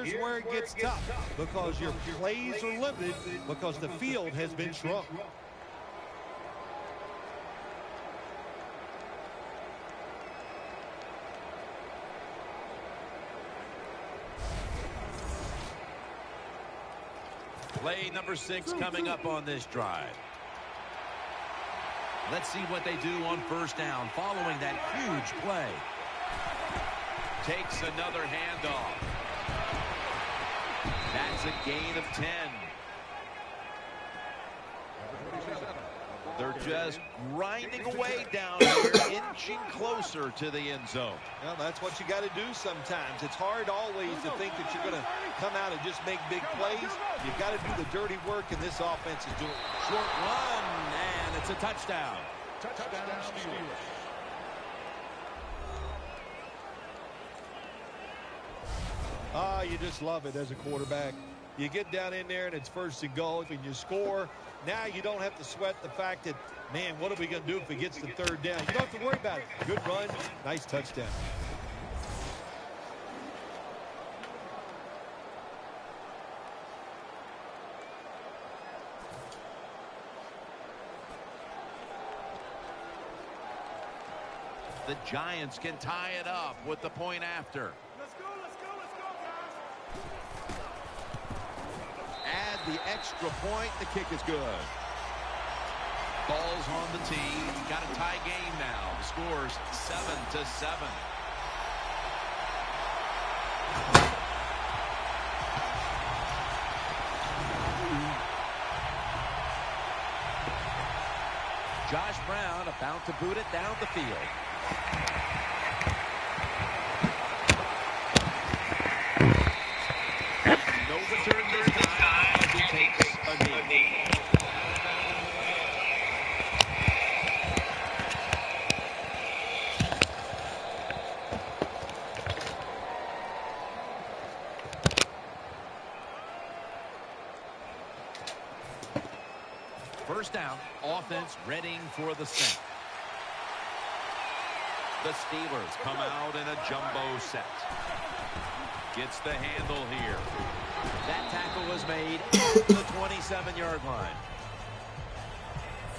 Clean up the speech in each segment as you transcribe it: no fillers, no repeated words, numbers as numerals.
here's where it gets tough, because your plays are limited because the field has been shrunk. Play number 6 coming up on this drive. Let's see what they do on first down following that huge play. Takes another handoff. That's a gain of 10. They're just grinding away down here, inching closer to the end zone. Well, that's what you got to do sometimes. It's hard always to think that you're going to come out and just make big plays. You've got to do the dirty work, and this offense is doing it. Short run, and it's a touchdown. Touchdown Steelers. You just love it as a quarterback. You get down in there, and it's first and goal, and you score. Now you don't have to sweat the fact that, man, what are we going to do if it gets to third down? You don't have to worry about it. Good run, nice touchdown. The Giants can tie it up with the point after. Let's go, guys. Add the extra point. The kick is good. Ball's on the tee. Got a tie game now. The score's 7-7. Josh Brown about to boot it down the field. No return this time as he takes a knee. First down, offense readying for the snap. The Steelers come out in a jumbo set. Gets the handle here. That tackle was made at the 27-yard line.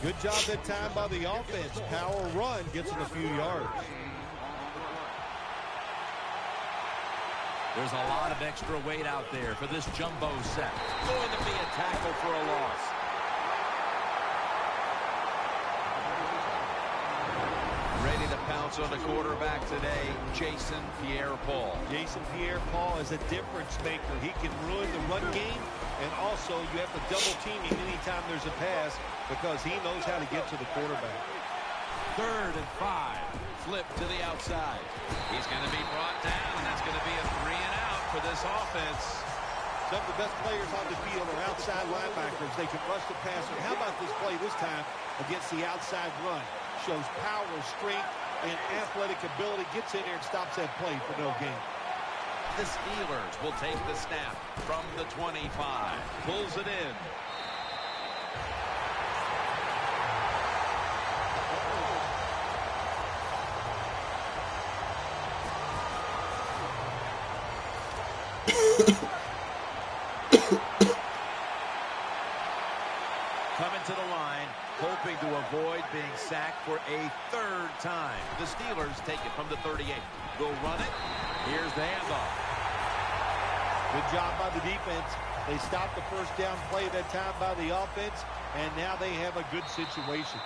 Good job that time by the offense. Power run gets them a few yards. There's a lot of extra weight out there for this jumbo set. Going to be a tackle for a loss. Ready to pounce on the quarterback today, Jason Pierre-Paul. Jason Pierre-Paul is a difference maker. He can ruin the run game, and also you have to double team him anytime there's a pass because he knows how to get to the quarterback. 3rd and 5. Flip to the outside. He's going to be brought down, and that's going to be a 3 and out for this offense. Some of the best players on the field are outside linebackers. They can rush the passer. How about this play this time against the outside run? Shows power, strength, and athletic ability. Gets in there and stops that play for no gain. The Steelers will take the snap from the 25. Pulls it in. Coming to the line, hoping to avoid being sacked for a 3rd time. The Steelers take it from the 38. They'll run it. Here's the handoff. Good job by the defense. They stopped the first down play that time by the offense, and now they have a good situation.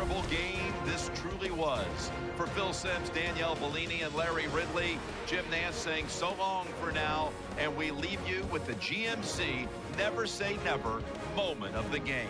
memorable game this truly was. For Phil Simms, Danielle Bellini, and Larry Ridley, Jim Nance saying so long for now, and we leave you with the GMC Never Say Never moment of the game.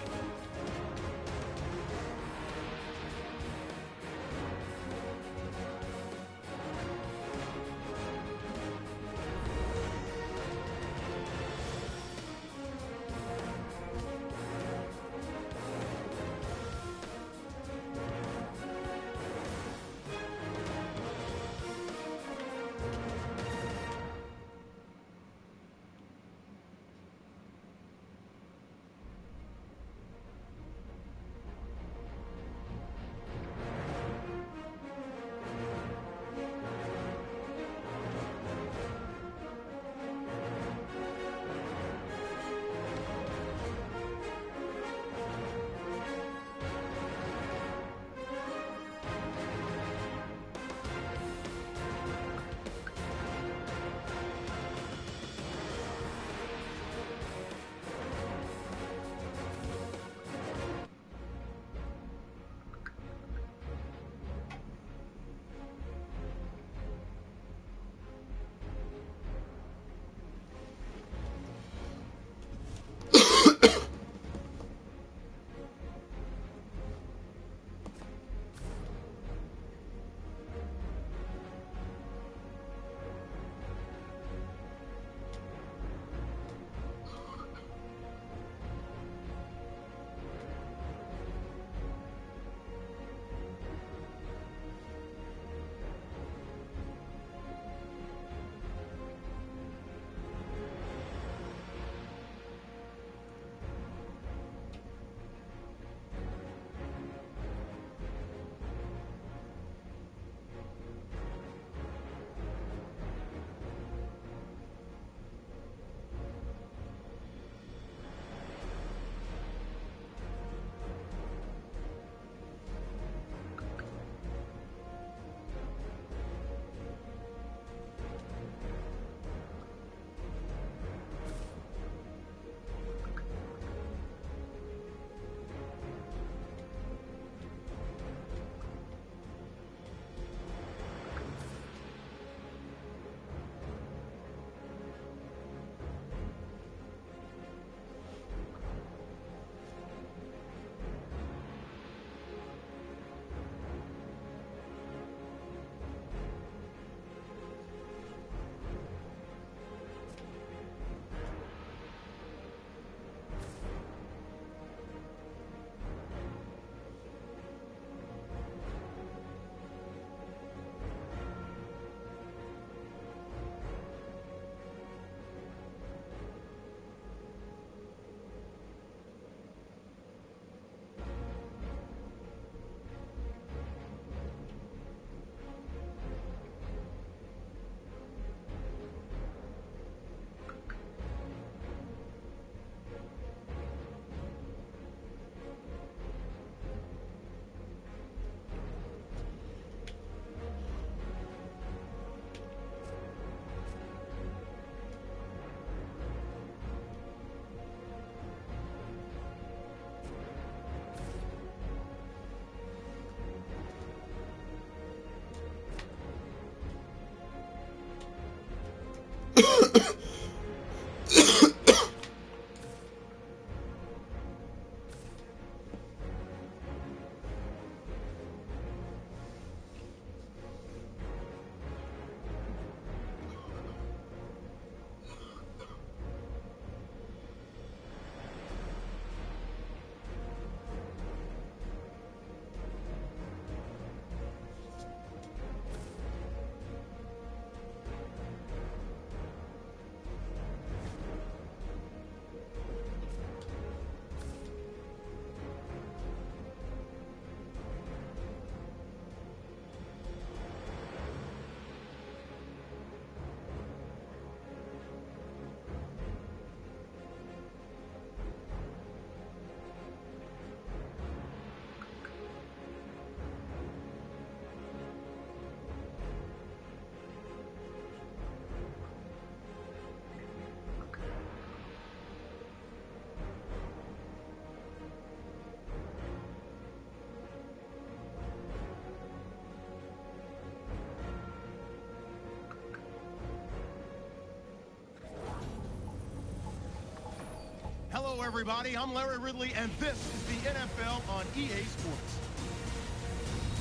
Hello, everybody. I'm Larry Ridley, and this is the NFL on EA Sports.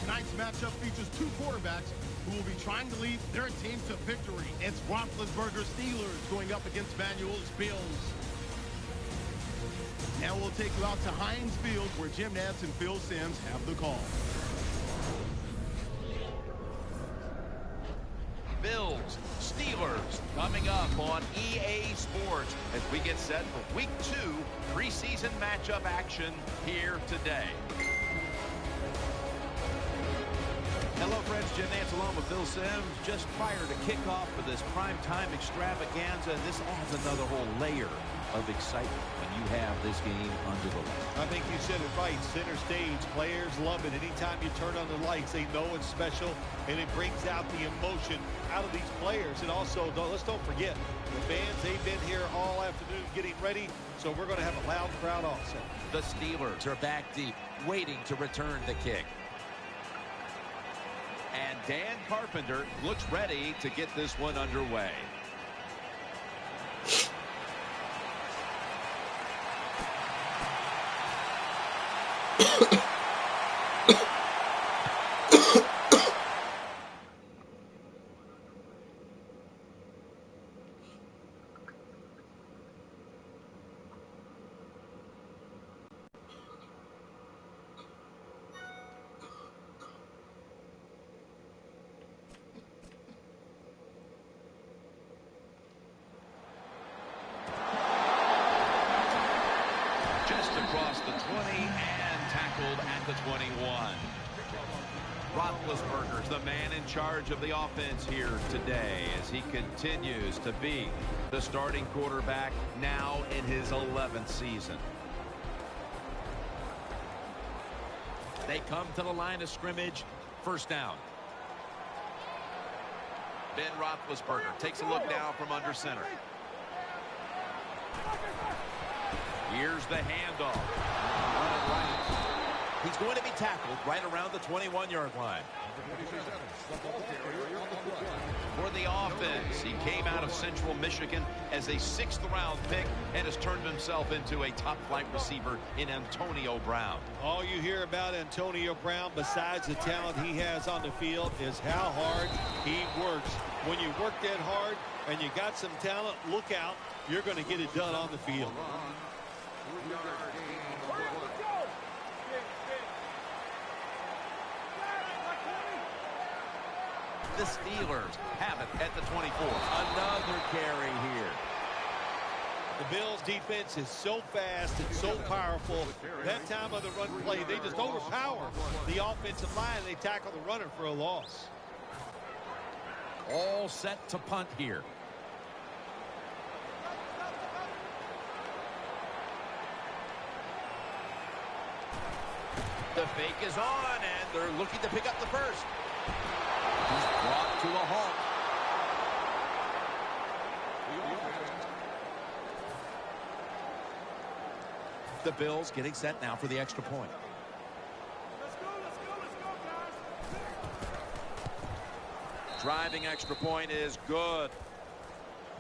Tonight's matchup features two quarterbacks who will be trying to lead their team to victory. It's Roethlisberger Steelers going up against Manuel's Bills. Now we'll take you out to Heinz Field, where Jim Nantz and Phil Simms have the call. Bills, Steelers coming up on EA Sports as we get set for Week 2 preseason matchup action here today. Hello, friends. Jim Nantz along with Phil Simms just prior to kickoff for this primetime extravaganza. This adds another whole layer of excitement when you have this game under the lights. I think you said it right. Center stage, players love it. Anytime you turn on the lights, they know it's special, and it brings out the emotion out of these players. And also, let's don't forget, the fans, they've been here all afternoon getting ready, so we're going to have a loud crowd also. The Steelers are back deep, waiting to return the kick. And Dan Carpenter looks ready to get this one underway. Across the 20 and tackled at the 21. Roethlisberger's the man in charge of the offense here today as he continues to be the starting quarterback now in his 11th season. They come to the line of scrimmage. First down. Ben Roethlisberger takes a look now from under center. Here's the handoff. He's going to be tackled right around the 21-yard line. For the offense, he came out of Central Michigan as a 6th-round pick and has turned himself into a top-flight receiver in Antonio Brown. All you hear about Antonio Brown, besides the talent he has on the field, is how hard he works. When you work that hard and you got some talent, look out. You're going to get it done on the field. The Steelers have it at the 24. Another carry here. The Bills' defense is so fast and so powerful. That time of the run play, they just overpower the offensive line. They tackle the runner for a loss. All set to punt here. The fake is on, and they're looking to pick up the first. He's brought to a halt. The Bills getting set now for the extra point. Let's go, guys. Driving extra point is good.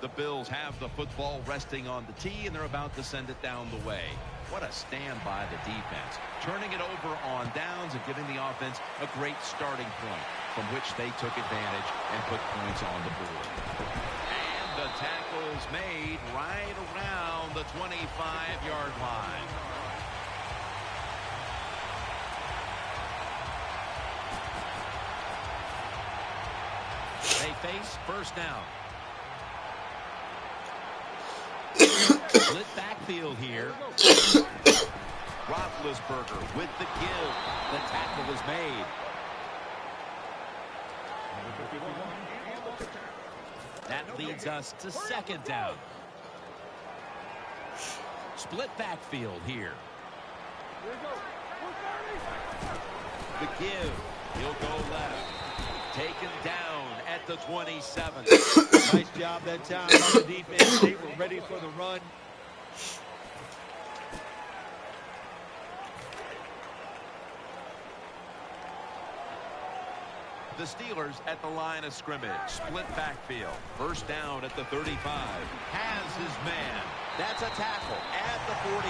The Bills have the football resting on the tee, and they're about to send it down the way. What a stand by the defense. Turning it over on downs and giving the offense a great starting point from which they took advantage and put points on the board. And the tackle is made right around the 25-yard line. They face first down. Split backfield here. Roethlisberger with the give. The tackle is made. That leads us to second down. Split backfield here. The give. He'll go left. Taken down at the 27. Nice job that time on the defense. They were ready for the run. The Steelers at the line of scrimmage. Split backfield. First down at the 35. Has his man. That's a tackle at the 48.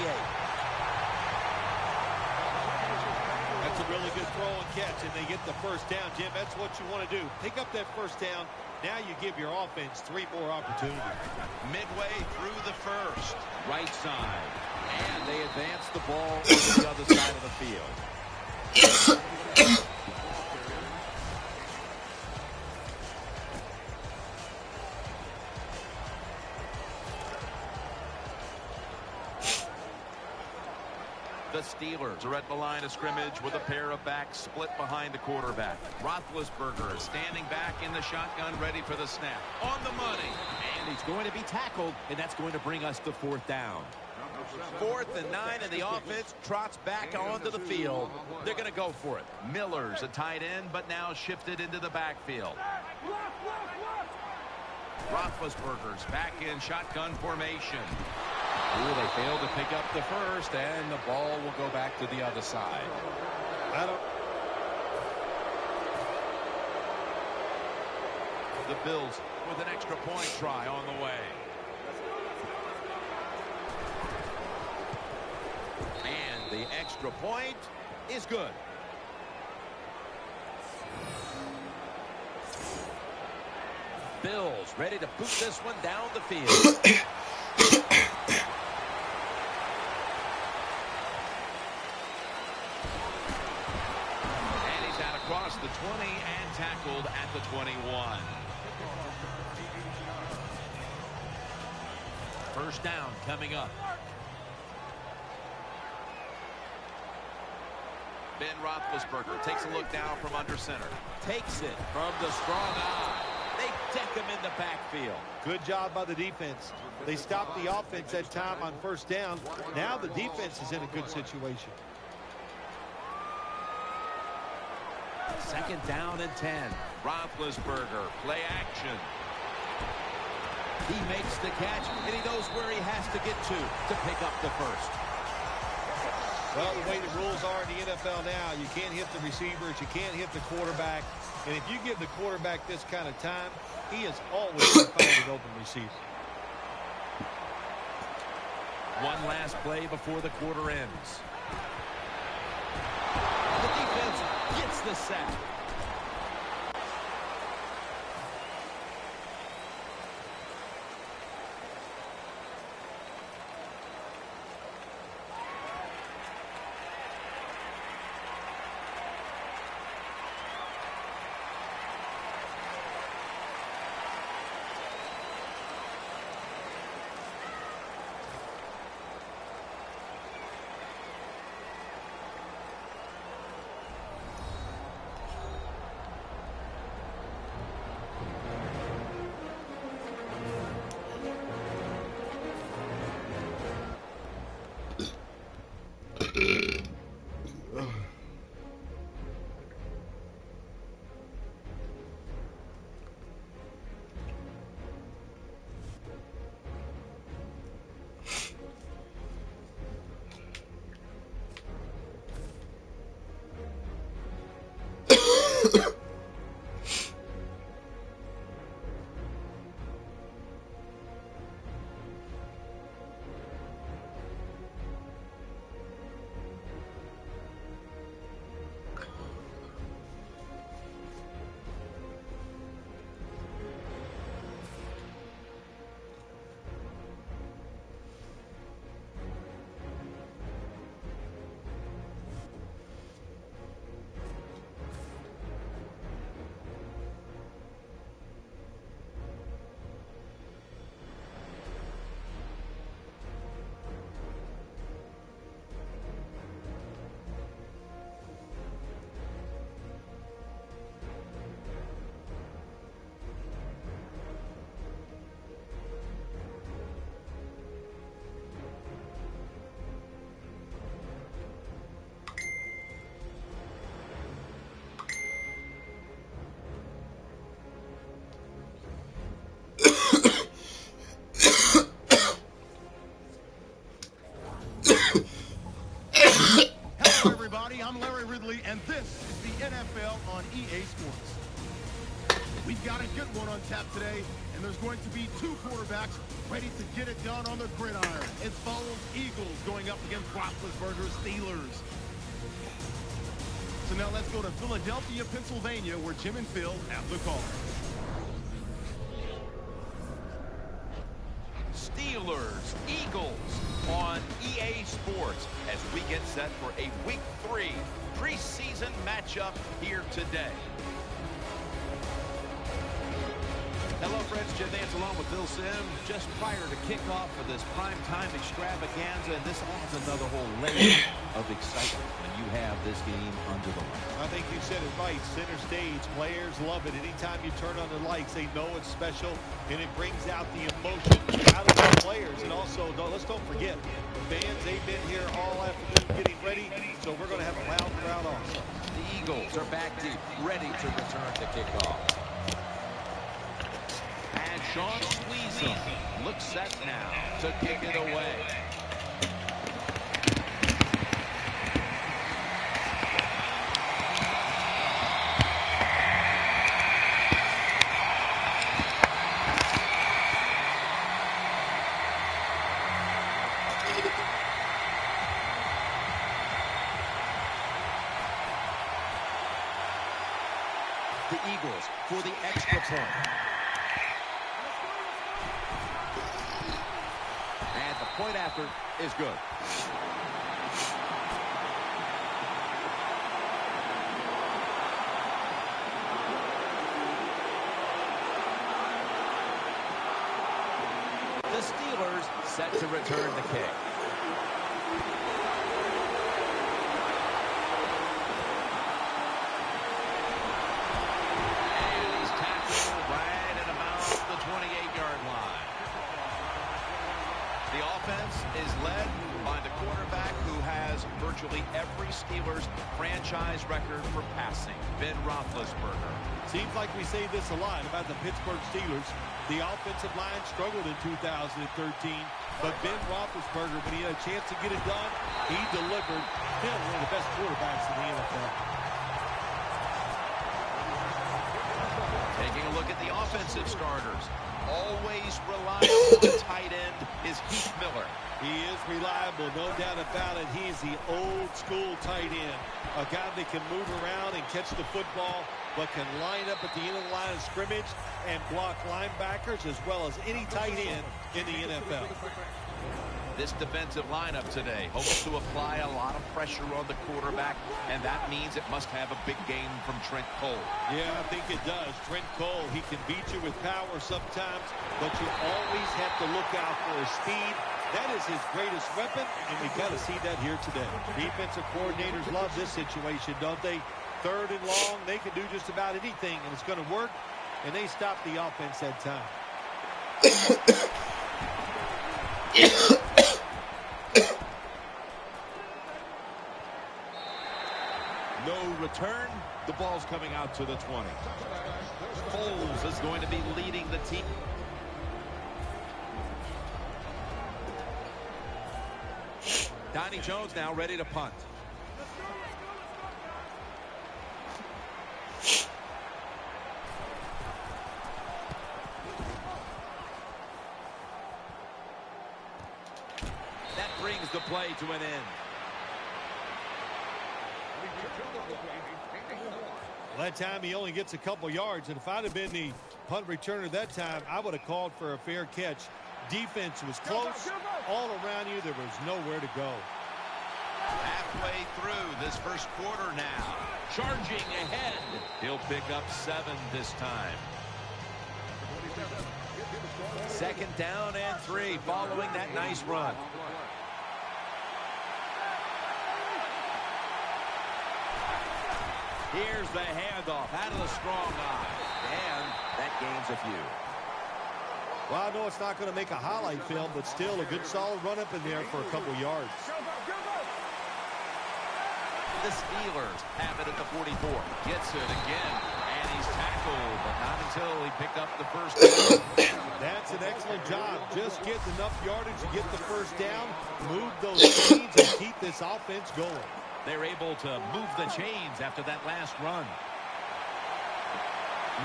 That's a really good throw and catch, and they get the first down. Jim, that's what you want to do. Pick up that first down. Now you give your offense 3 more opportunities. Midway through the first. Right side. And they advance the ball over the other side of the field. The Steelers are at the line of scrimmage with a pair of backs split behind the quarterback. Roethlisberger standing back in the shotgun, ready for the snap. On the money. And he's going to be tackled, and that's going to bring us to 4th down. 4th and 9, and the offense trots back onto the field. They're going to go for it. Miller's a tight end, but now shifted into the backfield. Roethlisberger's back in shotgun formation. Ooh, they failed to pick up the first, and the ball will go back to the other side. The Bills with an extra point try on the way. And the extra point is good. Bills ready to boot this one down the field. And he's out across the 20 and tackled at the 21. First down coming up. Ben Roethlisberger takes a look down from under center. Takes it from the strong eye. They deck him in the backfield. Good job by the defense. They stopped the offense that time on first down. Now the defense is in a good situation. 2nd down and 10. Roethlisberger, play action. He makes the catch, and he knows where he has to get to pick up the first. Well, the way the rules are in the NFL now, you can't hit the receivers, you can't hit the quarterback. And if you give the quarterback this kind of time, he is always going to find an open receiver. One last play before the quarter ends. The defense gets the sack. We've got a good one on tap today, and there's going to be two quarterbacks ready to get it done on the gridiron. It follows Eagles going up against Roethlisberger's Steelers. So now let's go to Philadelphia, Pennsylvania, where Jim and Phil have the call. Steelers, Eagles on EA Sports as we get set for a Week 3 preseason matchup here today. Hello, friends. Jim Nance along with Bill Sims just prior to kickoff for this primetime extravaganza, and this adds another whole layer of excitement when you have this game under the lights. I think you said it right. Center stage. Players love it. Anytime you turn on the lights, they know it's special, and it brings out the emotion out of the players. And also, let's don't forget, the fans, they've been here all afternoon getting ready, so we're going to have a loud crowd also. The Eagles are back deep, ready to return the kickoff. And Sean Squeeze looks set now to kick it away. The Eagles for the extra point. And the point after is good. The Steelers set to return the kick. Is led by the quarterback who has virtually every Steelers franchise record for passing, Ben Roethlisberger. Seems like we say this a lot about the Pittsburgh Steelers. The offensive line struggled in 2013, but Ben Roethlisberger, when he had a chance to get it done, he delivered. Still one of the best quarterbacks in the NFL. Taking a look at the offensive starters. Always reliable on tight end is Heath Miller. He is reliable, no doubt about it. He is the old school tight end. A guy that can move around and catch the football, but can line up at the end of the line of scrimmage and block linebackers as well as any tight end in the NFL. This defensive lineup today hopes to apply a lot of pressure on the quarterback, and that means it must have a big game from Trent Cole. Yeah, I think it does. Trent Cole, he can beat you with power sometimes, but you always have to look out for his speed. That is his greatest weapon, and we got to see that here today. Defensive coordinators love this situation, don't they? Third and long, they can do just about anything, and it's going to work, and they stop the offense that time. No return. The ball's coming out to the 20. Foles is going to be leading the team. Donnie Jones now ready to punt. That brings the play to an end. That time he only gets a couple yards, and if I'd have been the punt returner that time, I would have called for a fair catch. Defense was close. All around you, there was nowhere to go. Halfway through this first quarter now. Charging ahead. He'll pick up 7 this time. Second down and 3 following that nice run. Here's the handoff out of the strong eye. And that gains a few. Well, I know it's not going to make a highlight film, but still a good solid run up in there for a couple yards. The Steelers have it at the 44. Gets it again. And he's tackled, but not until he picked up the first down. That's an excellent job. Just get enough yardage to get the first down, move those chains, and keep this offense going. They're able to move the chains after that last run.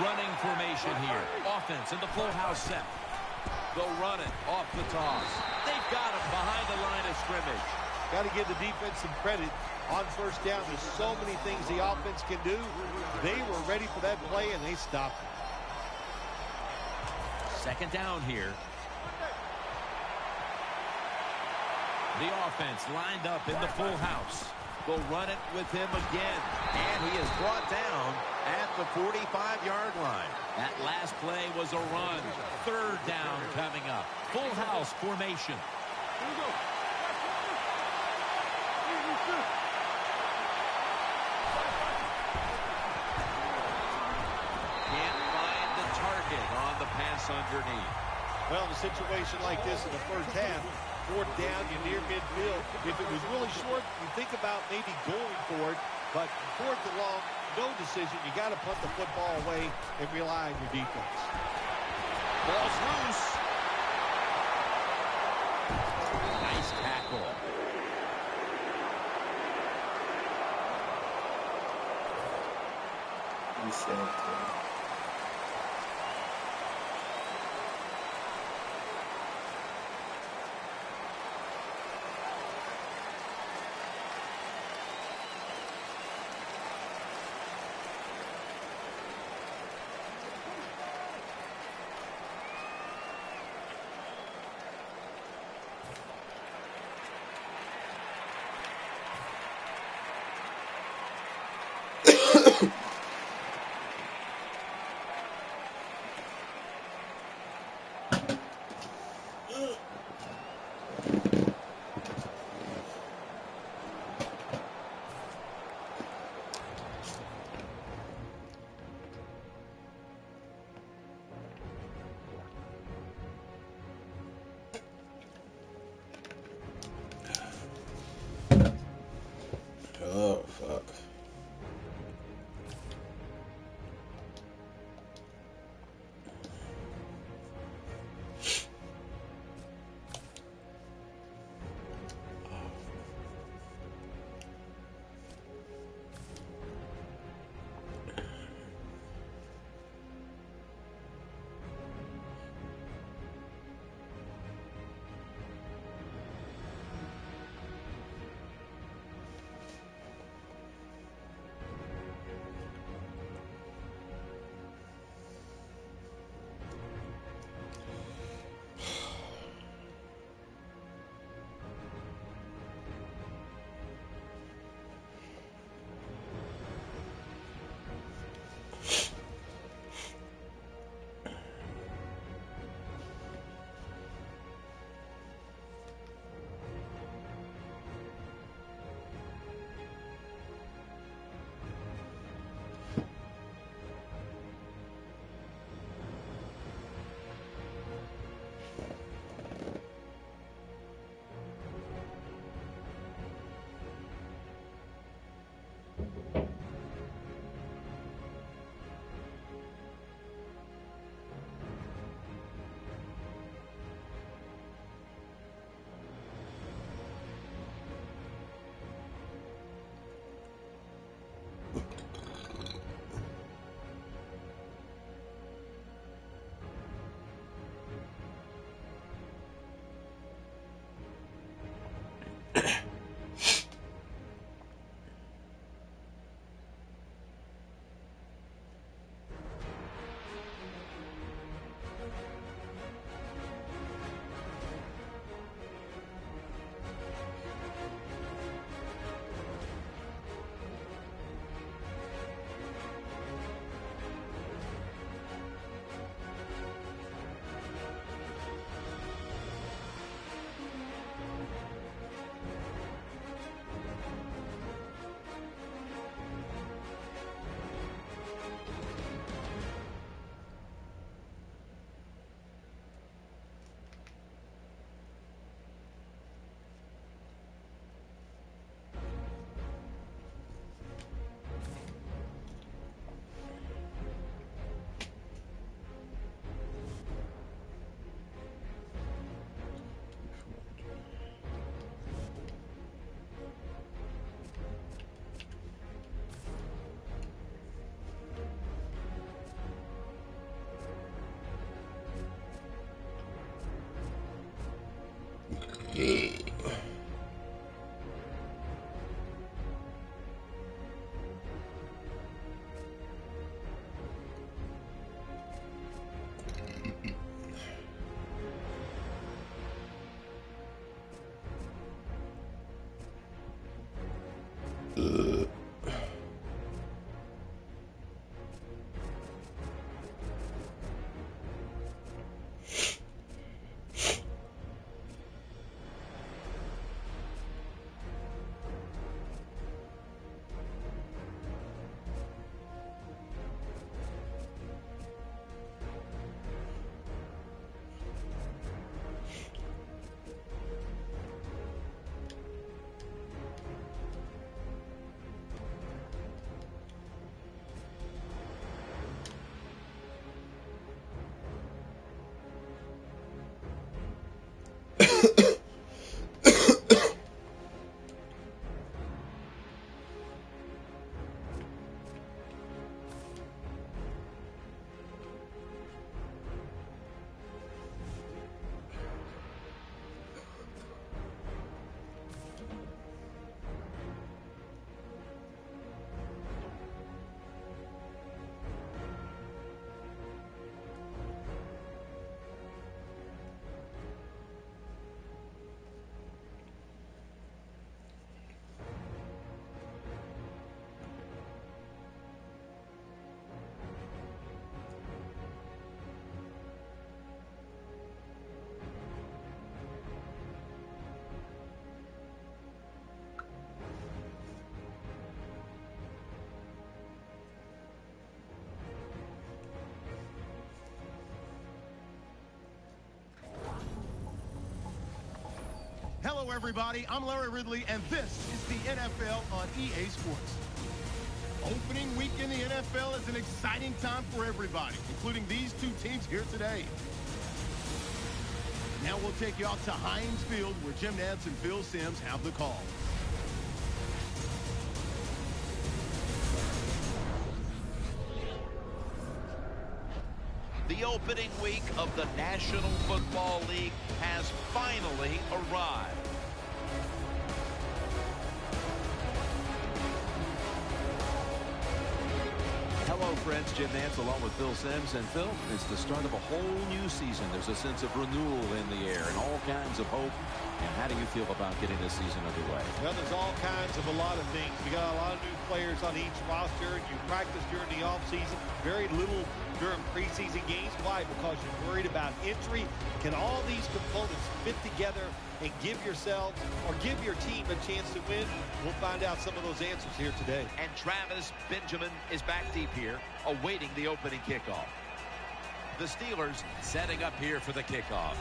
Running formation here. Offense in the full house set. They'll run it off the toss. They've got him behind the line of scrimmage. Got to give the defense some credit on first down. There's so many things the offense can do. They were ready for that play, and they stopped it. Second down here. The offense lined up in the full house. They'll run it with him again. And he is brought down at the 45-yard line. That last play was a run. Third down coming up. Full house formation. Here we go. Can't find the target on the pass underneath. Well, in a situation like this in the first half, fourth down, you're near midfield. If it was really short, you think about maybe going for it. But fourth and long, no decision. You got to punt the football away and rely on your defense. Ball's loose. Nice tackle. He said, oh, fuck. Hello, everybody. I'm Larry Ridley, and this is the NFL on EA Sports. Opening week in the NFL is an exciting time for everybody, including these two teams here today. Now we'll take you out to Heinz Field, where Jim Nantz and Phil Simms have the call. The opening week of the National Football League has finally arrived. Hello, friends. Jim Nantz along with Phil Simms. And Phil, it's the start of a whole new season. There's a sense of renewal in the air and all kinds of hope. And how do you feel about getting this season underway? Well, there's all kinds of a lot of things. We got a lot of new players on each roster. You practice during the offseason, very little during preseason games. Why? Because you're worried about injury. Can all these components fit together and give yourselves or give your team a chance to win? We'll find out some of those answers here today. And Travis Benjamin is back deep here, awaiting the opening kickoff. The Steelers setting up here for the kickoff.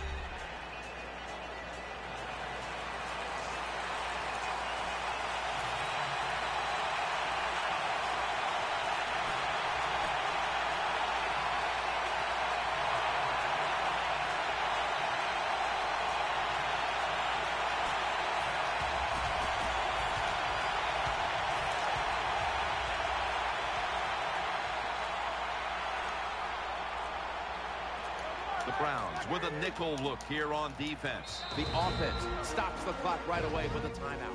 The Browns with a nickel look here on defense. The offense stops the clock right away with a timeout.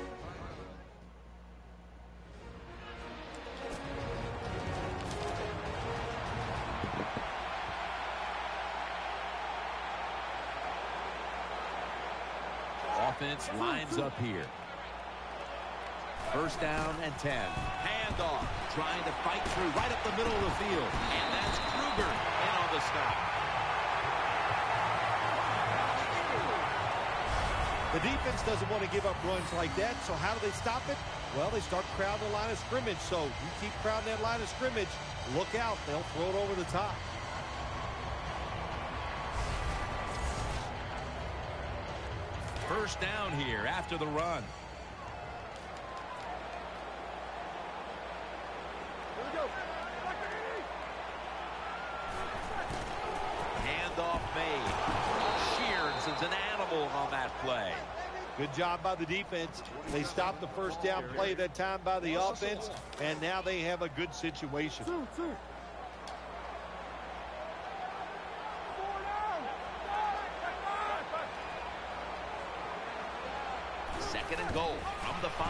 Offense lines up here. First down and 10. Handoff, trying to fight through right up the middle of the field. And that's Kruger in on the stop. The defense doesn't want to give up runs like that, so how do they stop it? Well, they start crowding the line of scrimmage, so you keep crowding that line of scrimmage, look out, they'll throw it over the top. First down here after the run. Handoff made. Shearson's an animal on that play. Good job by the defense. They stopped the first down play that time by the offense, and now they have a good situation. Second and goal from the 5.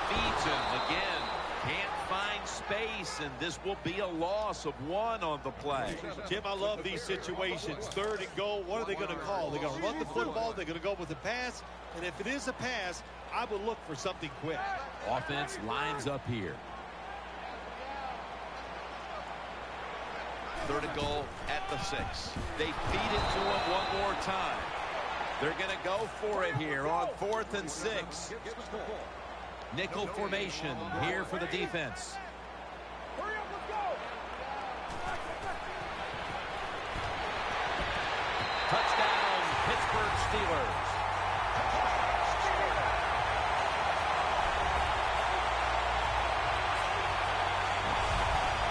Feeds him again. Can't find space, and this will be a loss of 1 on the play. Jim, I love these situations. Third and goal. What are they going to call? They're going to run the football. They're going to go with the pass. And if it is a pass, I would look for something quick. Offense lines up here. Third and goal at the 6. They feed it to him one more time. They're going to go for it here on 4th and 6. Nickel formation here for the defense. Hurry up, let's go. Touchdown, Pittsburgh Steelers.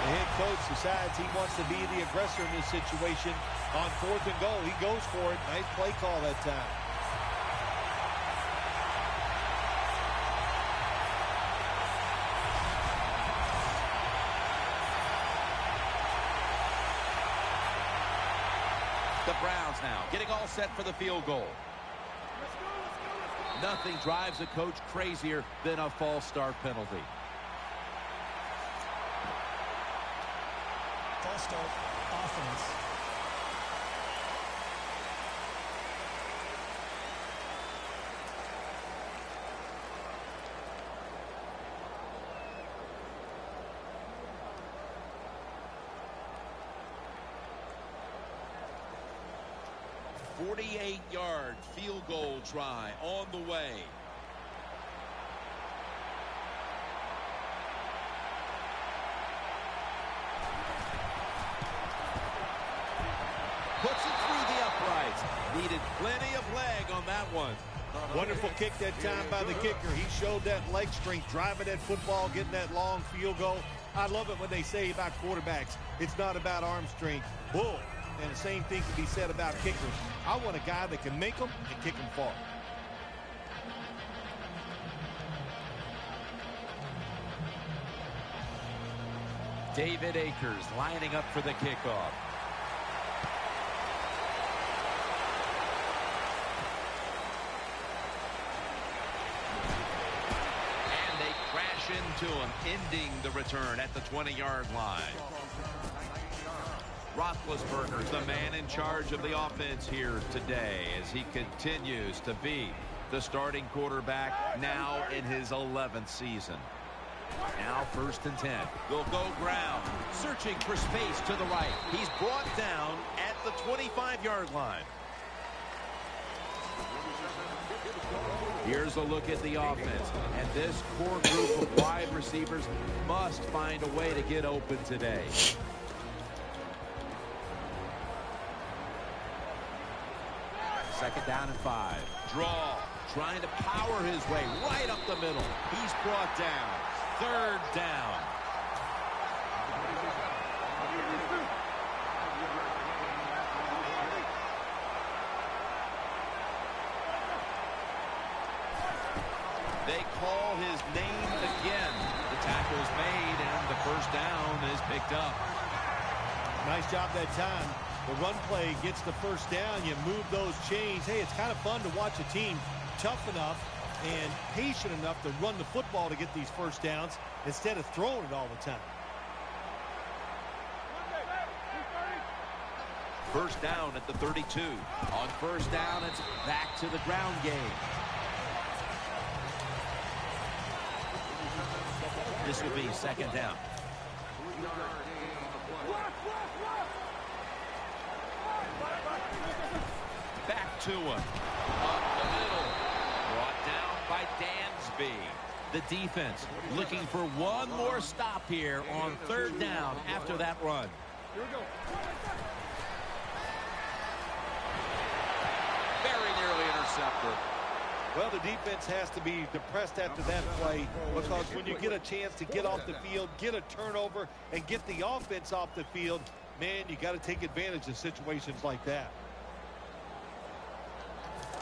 The head coach decides he wants to be the aggressor in this situation. On 4th and goal, he goes for it. Nice play call that time. The Browns now getting all set for the field goal. Nothing drives a coach crazier than a false start penalty. False start offense. Yard field goal try on the way. Puts it through the uprights. Needed plenty of leg on that one. Wonderful kick that time by the kicker. He showed that leg strength, driving that football, getting that long field goal. I love it when they say about quarterbacks, it's not about arm strength. Bull. And the same thing can be said about kickers. I want a guy that can make them and kick them far. David Akers lining up for the kickoff. And they crash into him, ending the return at the 20-yard line. Roethlisberger's the man in charge of the offense here today as he continues to be the starting quarterback now in his 11th season. Now 1st and 10. They'll go ground, searching for space to the right. He's brought down at the 25-yard line. Here's a look at the offense, and this core group of wide receivers must find a way to get open today. Second down and 5. Draw. Trying to power his way right up the middle. He's brought down. 3rd down. They call his name again. The tackle's made, and the 1st down is picked up. Nice job that time. The run play gets the 1st down. You move those chains. Hey, it's kind of fun to watch a team tough enough and patient enough to run the football to get these 1st downs instead of throwing it all the time. 1st down at the 32. On 1st down, it's back to the ground game. This will be 2nd down. Back to him. Up the middle. Brought down by Dansby. The defense looking for one more stop here on 3rd down after that run. Here we go. Very nearly intercepted. Well, the defense has to be depressed after that play because when you get a chance to get off the field, get a turnover, and get the offense off the field, man, you got to take advantage of situations like that.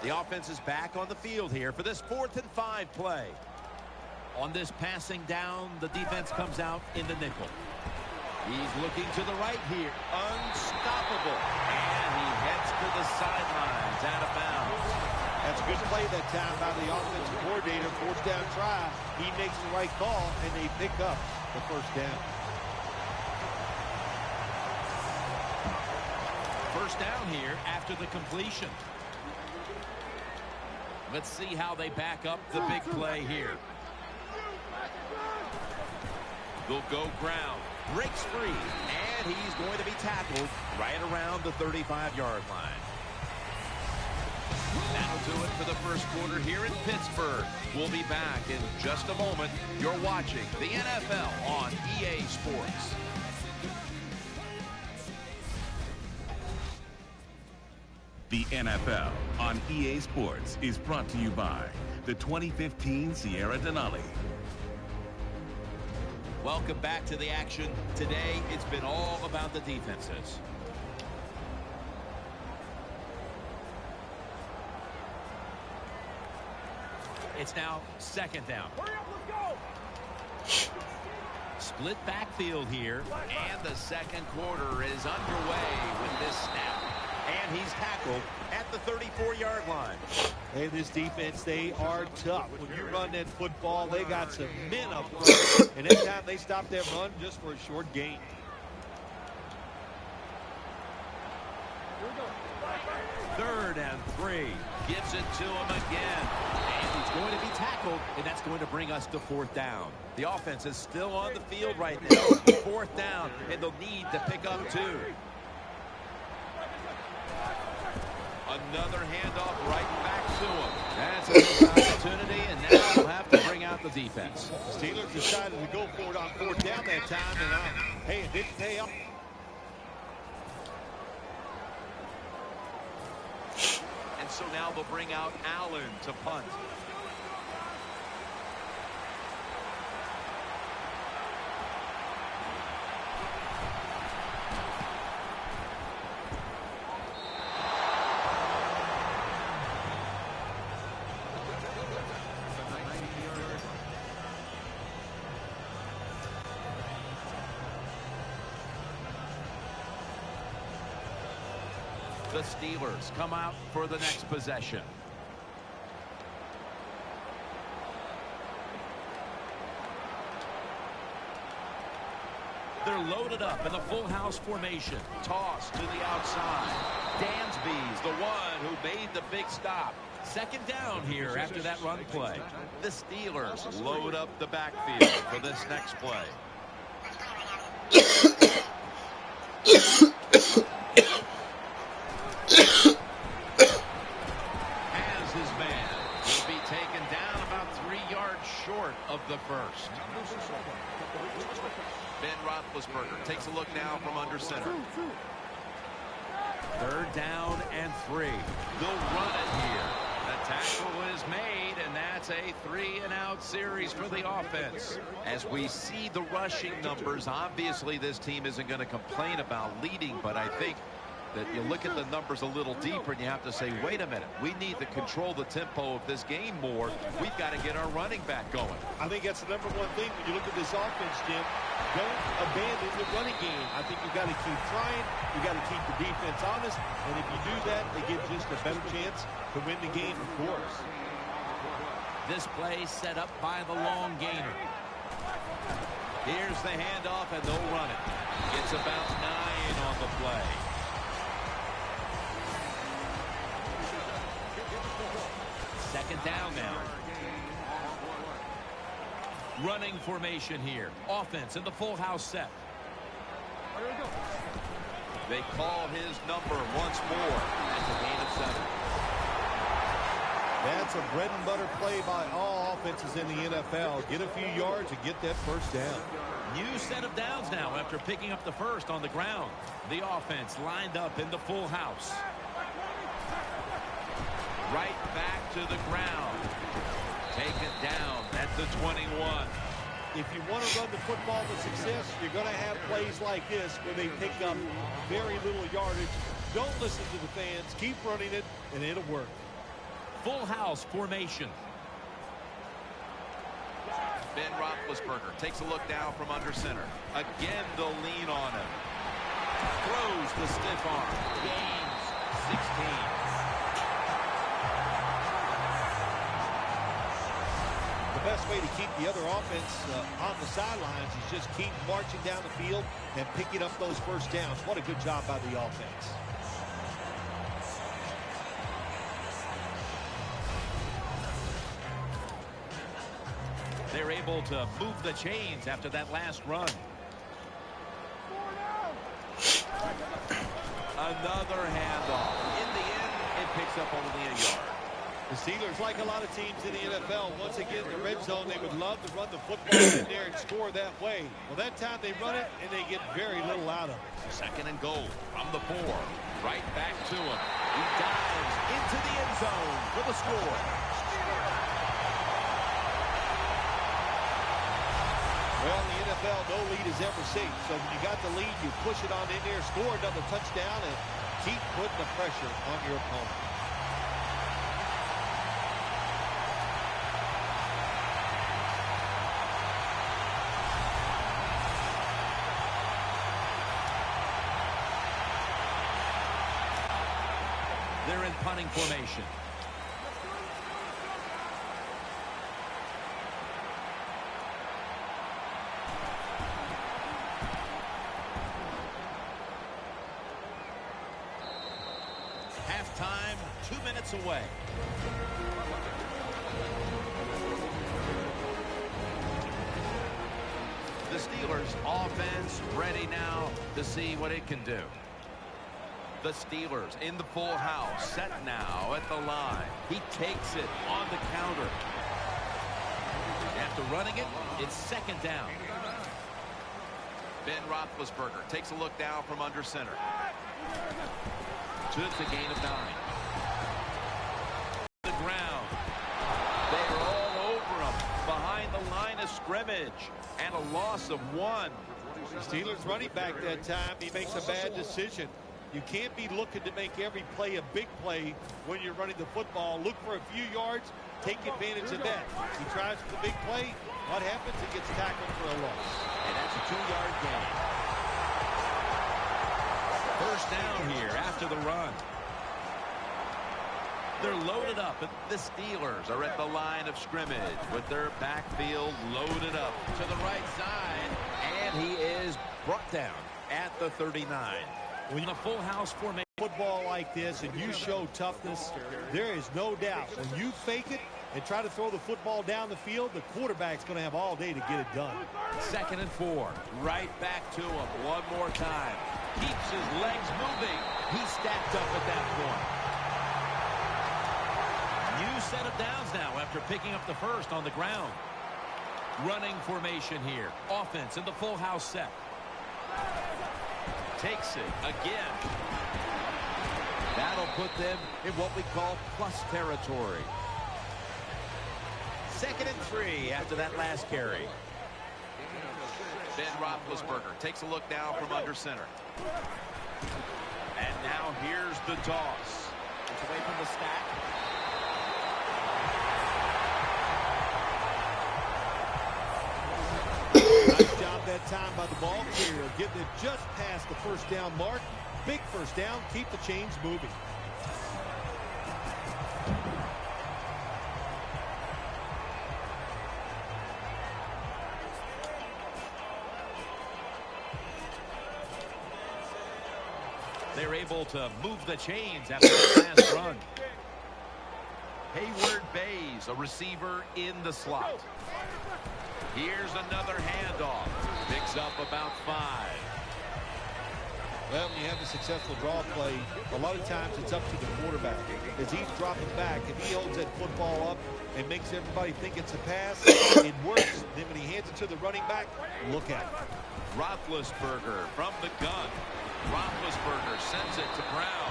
The offense is back on the field here for this 4th and 5 play. On this passing down, the defense comes out in the nickel. He's looking to the right here. Unstoppable. And he heads to the sidelines out of bounds. That's Good play that time by the offensive coordinator. Fourth down try. He makes the right call, and they pick up the first down. First down here after the completion. Let's see how they back up the big play here. They'll go ground. Breaks free. And he's going to be tackled right around the 35-yard line. That'll do it for the first quarter here in Pittsburgh. We'll be back in just a moment. You're watching the NFL on EA Sports. The NFL on EA Sports is brought to you by the 2015 Sierra Denali. Welcome back to the action. Today, it's been all about the defenses. It's now second down. Hurry up, let's go! Split backfield here. And the second quarter is underway with this snap. And he's tackled at the 34-yard line. Hey, this defense, they are tough. When you run that football, they got some men up front. And every time they stop that run just for a short gain. Third and 3. Gives it to him again. And he's going to be tackled, and that's going to bring us to fourth down. The offense is still on the field right now. Fourth down, and they'll need to pick up 2. Another handoff right back to him. That's a missed opportunity, and now we'll have to bring out the defense. Steelers decided to go for it on fourth down that time, and hey, it didn't pay off. And so now they'll bring out Allen to punt. The Steelers come out for the next possession. They're loaded up in the full house formation. Toss to the outside. Dansby's the one who made the big stop. Second down here after that run play. The Steelers load up the backfield for this next play. Has his man. Will be taken down about 3 yards short of the first. Ben Roethlisberger takes a look now from under center. Third down and 3. They'll run it here. The tackle is made, and that's a 3-and-out series for the offense. As we see the rushing numbers, obviously this team isn't going to complain about leading, but I think that you look at the numbers a little deeper and you have to say, wait a minute, we need to control the tempo of this game more. We've got to get our running back going. I think that's the number one thing when you look at this offense, Jim. Don't abandon the running game. I think you've got to keep trying. You've got to keep the defense honest. And if you do that, they get just a better chance to win the game, of course. This play set up by the long gainer. Here's the handoff, and they'll run it. It's about 9 on the play. Second down now. Running formation here. Offense in the full house set. They call his number once more. That's a gain of 7. That's a bread and butter play by all offenses in the NFL. Get a few yards and get that first down. New set of downs now after picking up the first on the ground. The offense lined up in the full house. Right back to the ground. Taken down at the 21. If you want to run the football to success, you're going to have plays like this where they pick up very little yardage. Don't listen to the fans. Keep running it, and it'll work. Full house formation. Ben Roethlisberger takes a look down from under center. Again, they'll lean on him. Throws the stiff arm. Gains 16. best way to keep the other offense on the sidelines is just keep marching down the field and picking up those first downs. What a good job by the offense. They're able to move the chains after that last run. Another handoff. In the end, it picks up only a yard. The Steelers, like a lot of teams in the NFL, once again in the red zone, they would love to run the football in there and score that way. Well, that time they run it, and they get very little out of it. 2nd and goal from the 4. Right back to him. He dives into the end zone for the score. Well, in the NFL, no lead is ever safe. So when you got the lead, you push it on in there, score another touchdown, and keep putting the pressure on your opponent. They're in punting formation. Halftime, 2 minutes away. The Steelers offense ready now to see what it can do. The Steelers in the full house, set now at the line. He takes it on the counter. After running it, it's 2nd down. Ben Roethlisberger takes a look down from under center. Just a gain of 9. The ground. They're all over him behind the line of scrimmage, and a loss of 1. The Steelers running back that time, he makes a bad decision. You can't be looking to make every play a big play when you're running the football. Look for a few yards, take advantage of that. He tries for the big play. What happens? He gets tackled for a loss. And that's a 2-yard gain. First down here after the run. They're loaded up, and the Steelers are at the line of scrimmage with their backfield loaded up to the right side, and he is brought down at the 39. When a full house formation Football like this and you show toughness, there is no doubt when you fake it and try to throw the football down the field, the quarterback's going to have all day to get it done. 2nd and 4. Right back to him one more time. Keeps his legs moving. He's stacked up at that point. New set of downs now after picking up the first on the ground. Running formation here. Offense in the full house set. Takes it again. That'll put them in what we call plus territory. 2nd and 3 after that last carry. Ben Roethlisberger takes a look down from under center. And now here's the toss. It's away from the stack. Nice job that time by the ball carrier, getting it just past the first down mark. Big first down, keep the chains moving. They're able to move the chains after the last run. Hayward Bays, a receiver in the slot. Here's another handoff. Picks up about 5. Well, when you have a successful draw play, a lot of times it's up to the quarterback. As he's dropping back, if he holds that football up and makes everybody think it's a pass, it works. Then when he hands it to the running back, look at it. Roethlisberger from the gun. Roethlisberger sends it to Brown.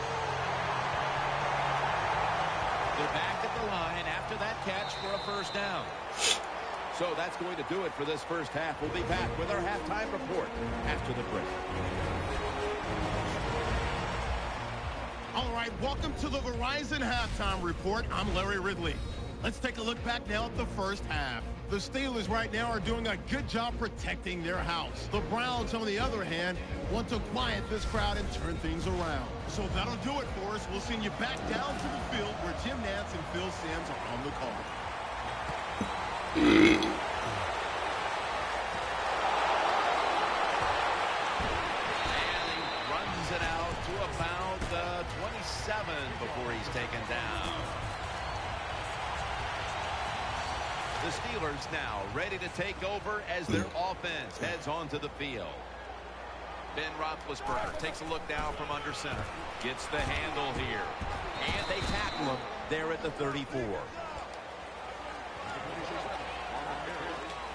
They're back at the line after that catch for a first down. So that's going to do it for this first half. We'll be back with our halftime report after the break. All right, welcome to the Verizon Halftime Report. I'm Larry Ridley. Let's take a look back now at the first half. The Steelers right now are doing a good job protecting their house. The Browns, on the other hand, want to quiet this crowd and turn things around. So that'll do it for us. We'll send you back down to the field where Jim Nantz and Phil Simms are on the call. It out to about 27 before he's taken down. The Steelers now ready to take over as their offense heads onto the field. Ben Roethlisberger takes a look now from under center. Gets the handle here. And they tackle him there at the 34.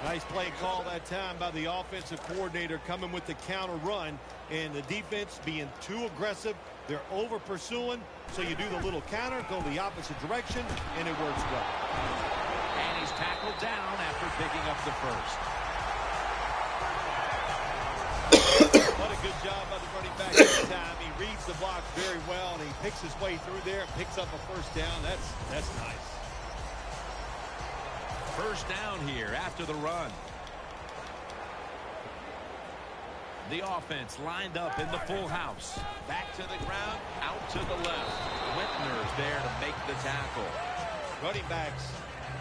Nice play call that time by the offensive coordinator, coming with the counter run, and the defense being too aggressive. They're over pursuing, so you do the little counter, go the opposite direction, and it works well. And he's tackled down after picking up the first. What a good job by the running back this time. He reads the block very well, and he picks his way through there and picks up a first down. That's nice. First down here after the run. The offense lined up in the full house. Back to the ground, out to the left. Whitner's there to make the tackle. Running backs,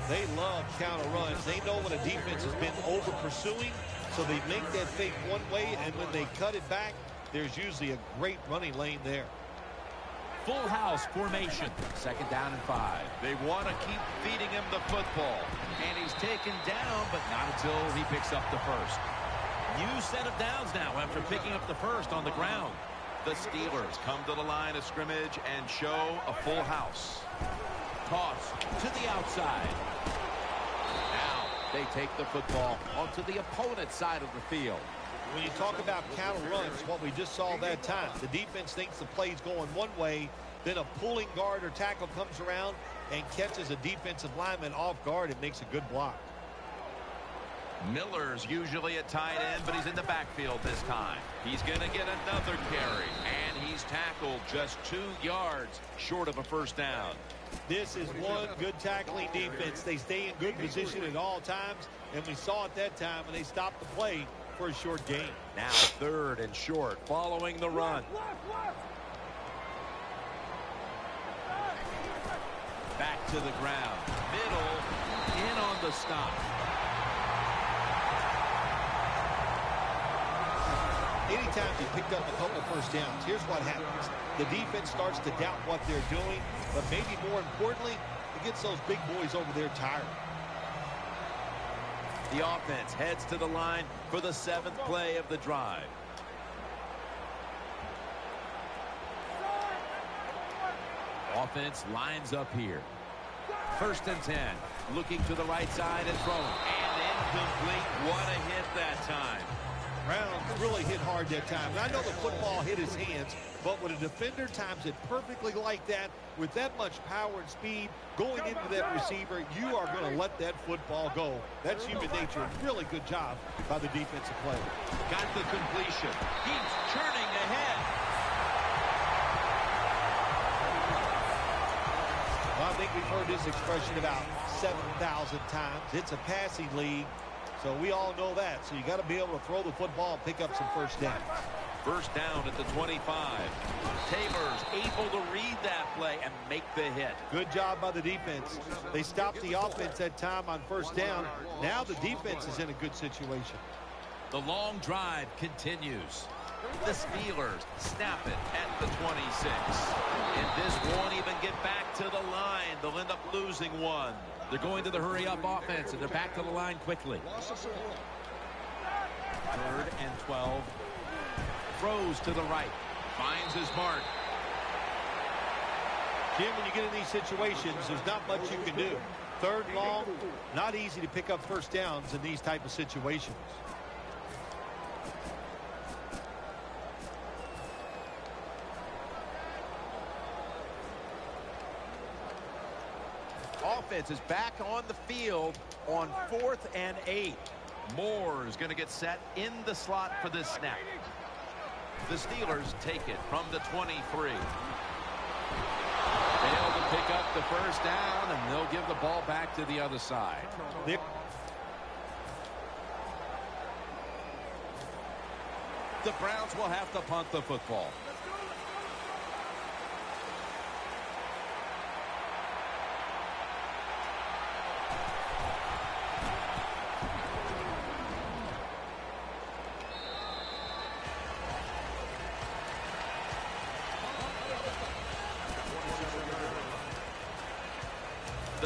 they love counter runs. They know when a defense has been over pursuing, so they make that fake one way, and when they cut it back, there's usually a great running lane there. Full house formation. Second down and 5. They want to keep feeding him the football. And he's taken down, but not until he picks up the first. New set of downs now after picking up the first on the ground. The Steelers come to the line of scrimmage and show a full house. Toss to the outside. Now they take the football onto the opponent's side of the field. When you talk about counter runs, what we just saw that time, the defense thinks the play's going one way, then a pulling guard or tackle comes around and catches a defensive lineman off guard and makes a good block. Miller's usually at tight end, but he's in the backfield this time. He's going to get another carry, and he's tackled just 2 yards short of a first down. This is one good tackling defense. They stay in good position at all times, and we saw it that time when they stopped the play for a short gain. Now 3rd and short following the run. Back to the ground. Middle in on the stop. Anytime you picked up a couple first downs, here's what happens. The defense starts to doubt what they're doing, but maybe more importantly, it gets those big boys over there tired. The offense heads to the line for the 7th play of the drive. Offense lines up here. 1st and 10. Looking to the right side and throwing. And incomplete. What a hit that time. Brown really hit hard that time. And I know the football hit his hands, but when a defender times it perfectly like that, with that much power and speed going into that receiver, you are going to let that football go. That's human nature. Really good job by the defensive player. Got the completion. He's churning ahead. Well, I think we've heard this expression about 7,000 times. It's a passing league. So we all know that. So you got to be able to throw the football and pick up some first downs. First down at the 25. Taylor's able to read that play and make the hit. Good job by the defense. They stopped the offense that time on first down. Now the defense is in a good situation. The long drive continues. The Steelers snap it at the 26. And this won't even get back to the line. They'll end up losing one. They're going to the hurry-up offense, and they're back to the line quickly. 3rd and 12. Throws to the right. Finds his mark. Jim, when you get in these situations, there's not much you can do. 3rd and long, not easy to pick up first downs in these type of situations. Offense is back on the field on 4th and 8. Moore is going to get set in the slot for this snap. The Steelers take it from the 23. Failed to pick up the first down, and they'll give the ball back to the other side. The Browns will have to punt the football.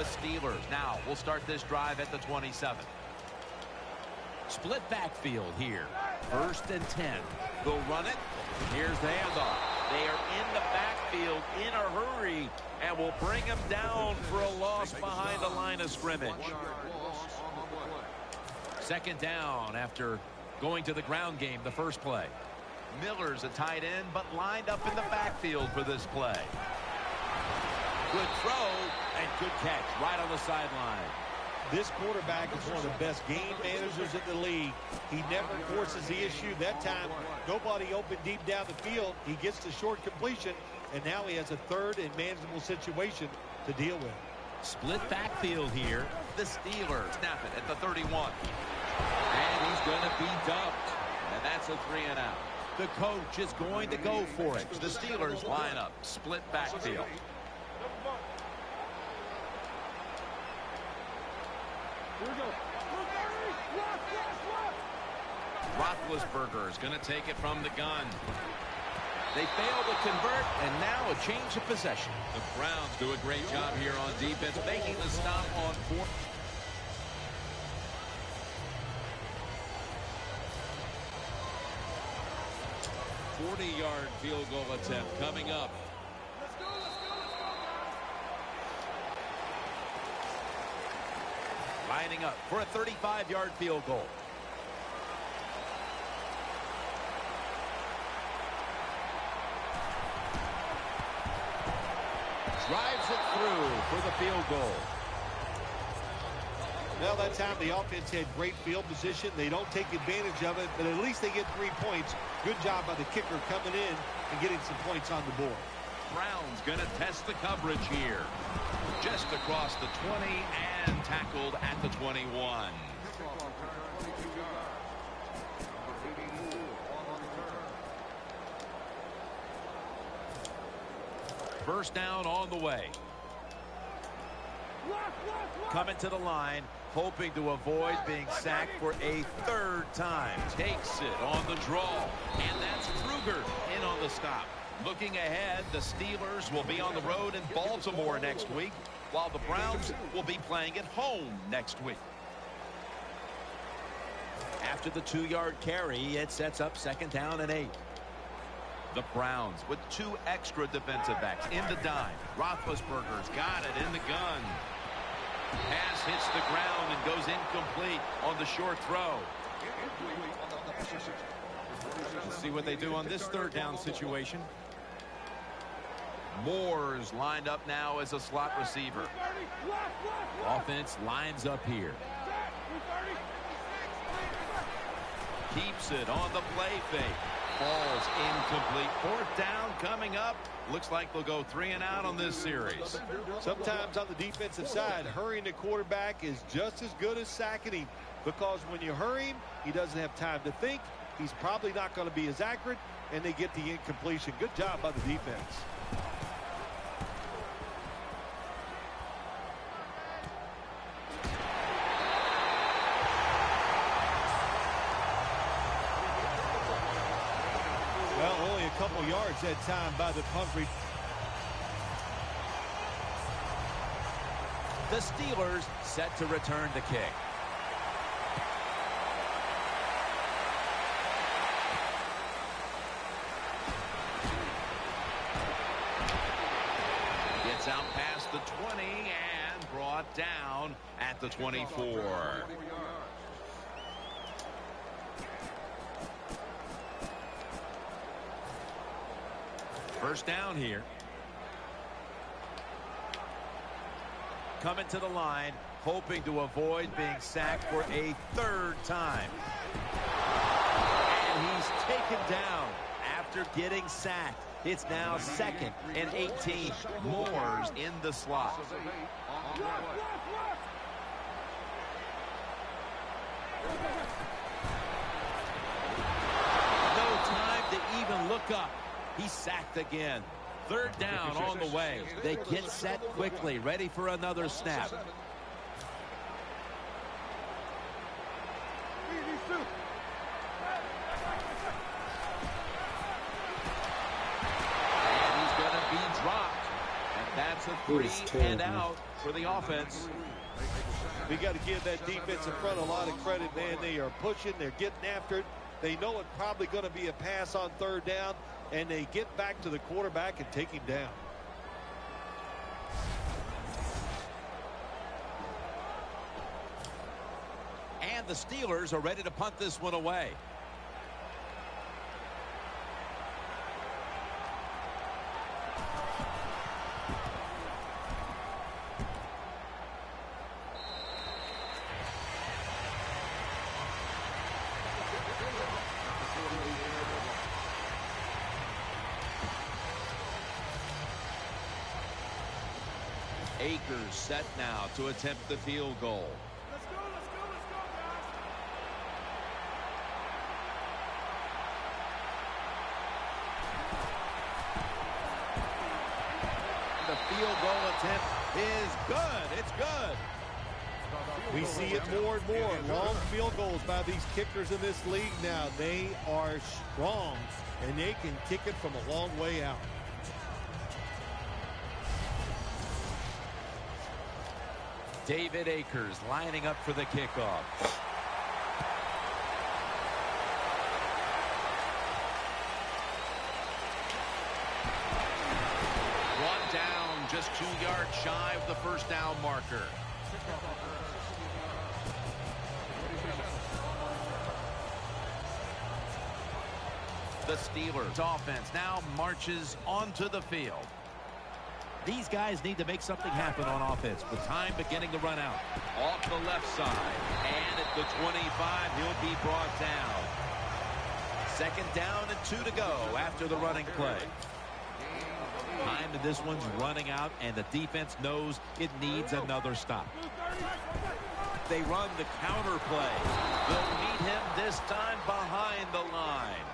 The Steelers now will start this drive at the 27. Split backfield here. 1st and 10. They'll run it. Here's the handoff. They are in the backfield in a hurry and will bring him down for a loss behind the line of scrimmage. 2nd down after going to the ground game the first play. Miller's a tight end, but lined up in the backfield for this play. Good throw and good catch right on the sideline. This quarterback is one of the best game managers in the league. He never forces the issue. That time, nobody open deep down the field. He gets the short completion, and now he has a 3rd and manageable situation to deal with. Split backfield here. The Steelers snap it at the 31. And he's going to be dumped. And that's a 3-and-out. The coach is going to go for it. The Steelers line up, split backfield. Roethlisberger is going to take it from the gun. They fail to convert, and now a change of possession. The Browns do a great job here on defense, making the stop on 4. Field goal attempt coming up. Lining up for a 35-yard field goal. Drives it through for the field goal. Well, that time the offense had great field position. They don't take advantage of it, but at least they get 3 points. Good job by the kicker coming in and getting some points on the board. Brown's going to test the coverage here. Just across the 20 and tackled at the 21. First down on the way. Coming to the line, hoping to avoid being sacked for a 3rd time. Takes it on the draw, and that's Kruger in on the stop. Looking ahead, the Steelers will be on the road in Baltimore next week, while the Browns will be playing at home next week. After the 2-yard carry, it sets up 2nd down and 8. The Browns with 2 extra defensive backs in the dime. Roethlisberger's got it in the gun. Pass hits the ground and goes incomplete on the short throw. Let's see what they do on this 3rd down situation. Moore's lined up now as a slot receiver. Offense lines up here. Keeps it on the play fake. Ball's incomplete. 4th down coming up. Looks like they'll go 3 and out on this series. Sometimes on the defensive side, hurrying the quarterback is just as good as sacking him, because when you hurry him, he doesn't have time to think. He's probably not going to be as accurate, and they get the incompletion. Good job by the defense. Well, only a couple yards that time by the punt return. The Steelers set to return the kick. Gets out past the 20 and brought down at the 24. First down here. Coming to the line, hoping to avoid being sacked for a 3rd time. And he's taken down after getting sacked. It's now 2nd and 18. Moore's in the slot. No time to even look up. He's sacked again. 3rd down on the way. They get set quickly, ready for another snap. That's a 3 and out for the offense. We got to give that defensive front a lot of credit, man. They are pushing. They're getting after it. They know it's probably going to be a pass on third down, and they get back to the quarterback and take him down. And the Steelers are ready to punt this one away. Akers set now to attempt the field goal. Let's go, let's go, let's go, guys. The field goal attempt is good. It's good. We see it more and more. Long field goals by these kickers in this league now. They are strong, and they can kick it from a long way out. David Akers lining up for the kickoff. One down, just 2 yards shy of the first down marker. The Steelers offense now marches onto the field. These guys need to make something happen on offense with time beginning to run out. Off the left side. And at the 25, he'll be brought down. Second down and 2 to go after the running play. Time in this one's running out, and the defense knows it needs another stop. They run the counter play. They'll meet him this time behind the line.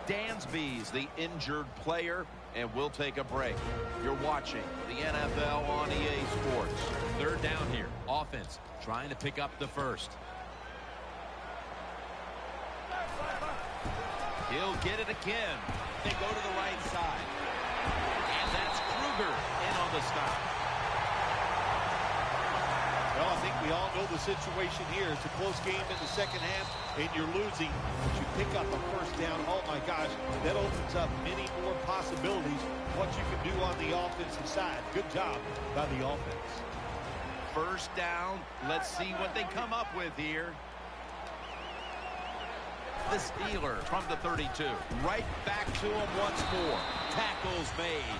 Dansby's the injured player, and we'll take a break. You're watching the NFL on EA Sports. Third down here. Offense trying to pick up the first. He'll get it again. They go to the right side. And that's Kruger in on the stop. Well, I think we all know the situation here. It's a close game in the second half, and you're losing. But you pick up a first down. Oh, my gosh, that opens up many more possibilities what you can do on the offensive side. Good job by the offense. First down. Let's see what they come up with here. The Steelers from the 32. Right back to him once more. Tackles made.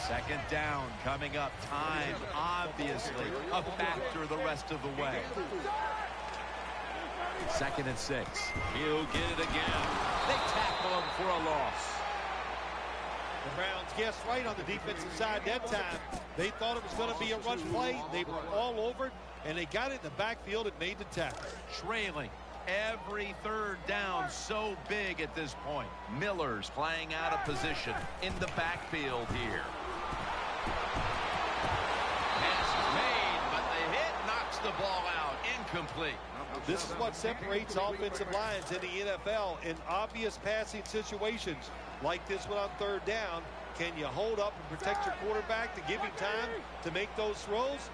Second down coming up. Time, obviously, a factor the rest of the way. 2nd and 6. He'll get it again. They tackle him for a loss. The Browns guessed right on the defensive side that time. They thought it was going to be a run play. They were all over it, and they got it in the backfield and made the tackle. Trailing. Every third down so big at this point. Miller's playing out of position in the backfield here. Pass is made, but the hit knocks the ball out. Incomplete. This is what separates offensive lines in the NFL. In obvious passing situations like this one on third down, can you hold up and protect your quarterback to give him time to make those throws?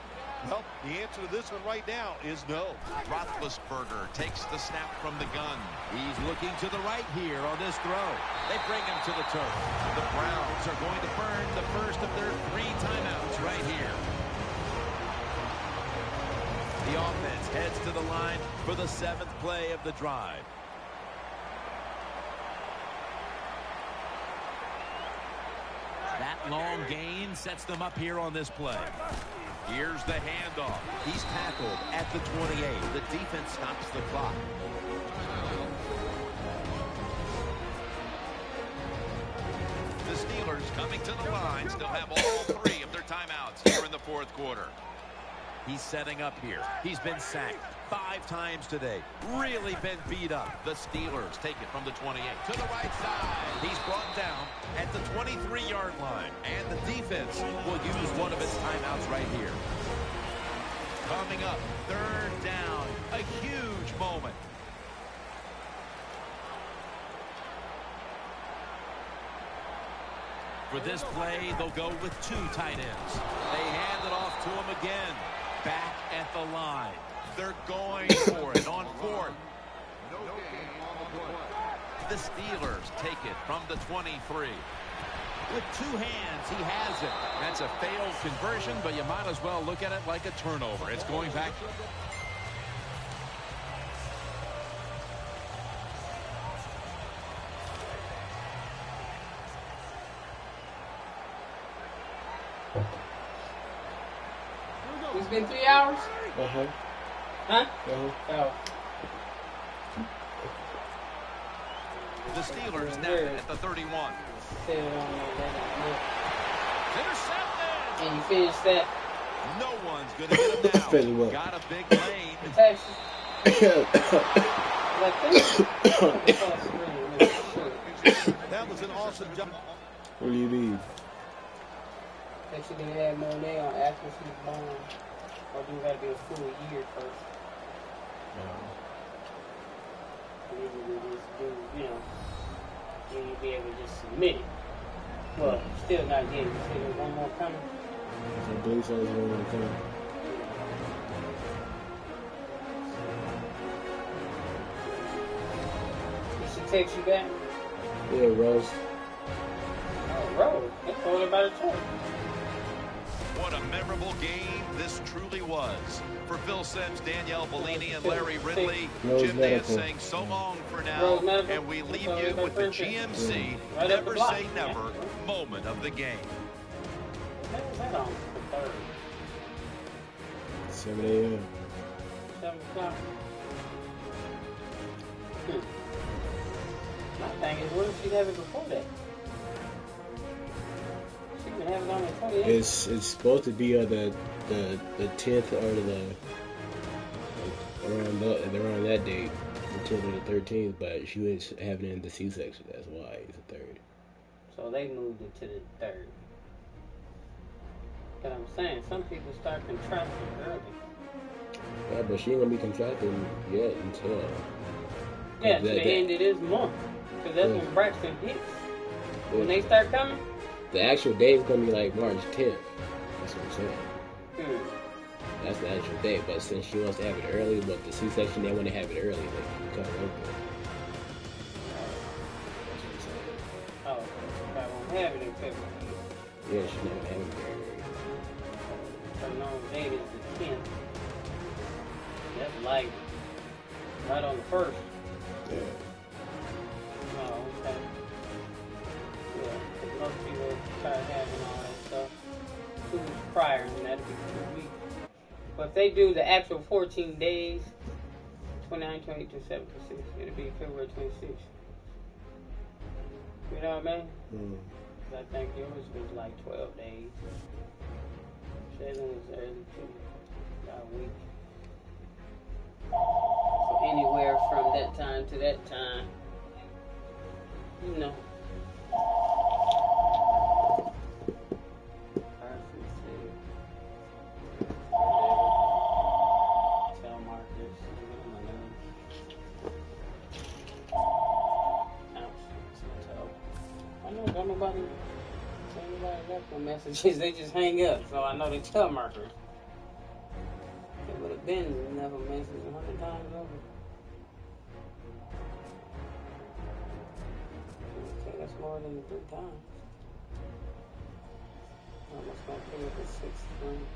Well, the answer to this one right now is no. Roethlisberger takes the snap from the gun. He's looking to the right here on this throw. They bring him to the turf. The Browns are going to burn the first of their 3 timeouts right here. The offense heads to the line for the 7th play of the drive. That long gain sets them up here on this play. Here's the handoff. He's tackled at the 28. The defense stops the clock. The Steelers coming to the line still have all 3 of their timeouts here in the 4th quarter. He's setting up here. He's been sacked 5 times today. Really been beat up. The Steelers take it from the 28 to the right side. He's brought down at the 23-yard line. And the defense will use one of its timeouts right here. Coming up, third down. A huge moment. For this play, they'll go with 2 tight ends. They hand it off to him again. Back at the line. They're going for it on 4th. The Steelers take it from the 23. With 2 hands, he has it. That's a failed conversion, but you might as well look at it like a turnover. It's going back. It's been 3 hours? Uh-huh. Huh? Uh-huh. Oh. The Steelers now at the 31. Intercepted! And you finish that? No one's going to get him now. Fairly well. Got a big lane. Protection. Like this? That was an awesome job. What do you mean? They should have had more nail after she's born. Or do it got to be a full year first? And then you just do, you know, then you'll be able to just submit it. Well, still not getting it. Still there's one more coming. So Blake says one more time. Did she text you back? Yeah, Rose. Oh, Rose. They told her about her choice. What a memorable game this truly was. For Phil Simms, Danielle Bellini, and Larry Ridley, Jim Nance saying so long for now, and we leave you with the GMC Never Say Never moment of the game. What was that on the 3rd? 7 a.m. 7 o'clock. My thing is, what if she'd have it before that? She could have it on the 28th. It's supposed to be on the 10th or around that date, the 10th or the 13th, but she was having it in the C-section. That's why it's the 3rd. So they moved it to the 3rd. But I'm saying, some people start contracting early. Yeah, but she ain't gonna be contracting yet until. Yeah, to the end of this month. Because that's when Braxton hits. When they start coming. The actual date is gonna be like March 10th. That's what I'm saying. That's the actual date, but since she wants to have it early, but the C-section, they want to have it early, they cut it open. That's what I'm saying. Oh, so I won't have it in February. Yeah, she's not gonna have it very early. Her normal date is the 10th. That's like right on the 1st. Yeah. Oh, okay. Yeah, because most people start having all that stuff 2 weeks prior, and that'll be 2 weeks. But if they do the actual 14 days, 29, 28, 27, 26, it'll be February 26th. You know what I mean? I think yours was like 12 days. Shayla was early too. About a week. So anywhere from that time to that time, you know. Don't nobody left no messages. They just hang up. So I know they tell markers. It would have been enough of messages 100 times over. Okay, that's more than the 3 times. I'm almost gonna put it at 6 1.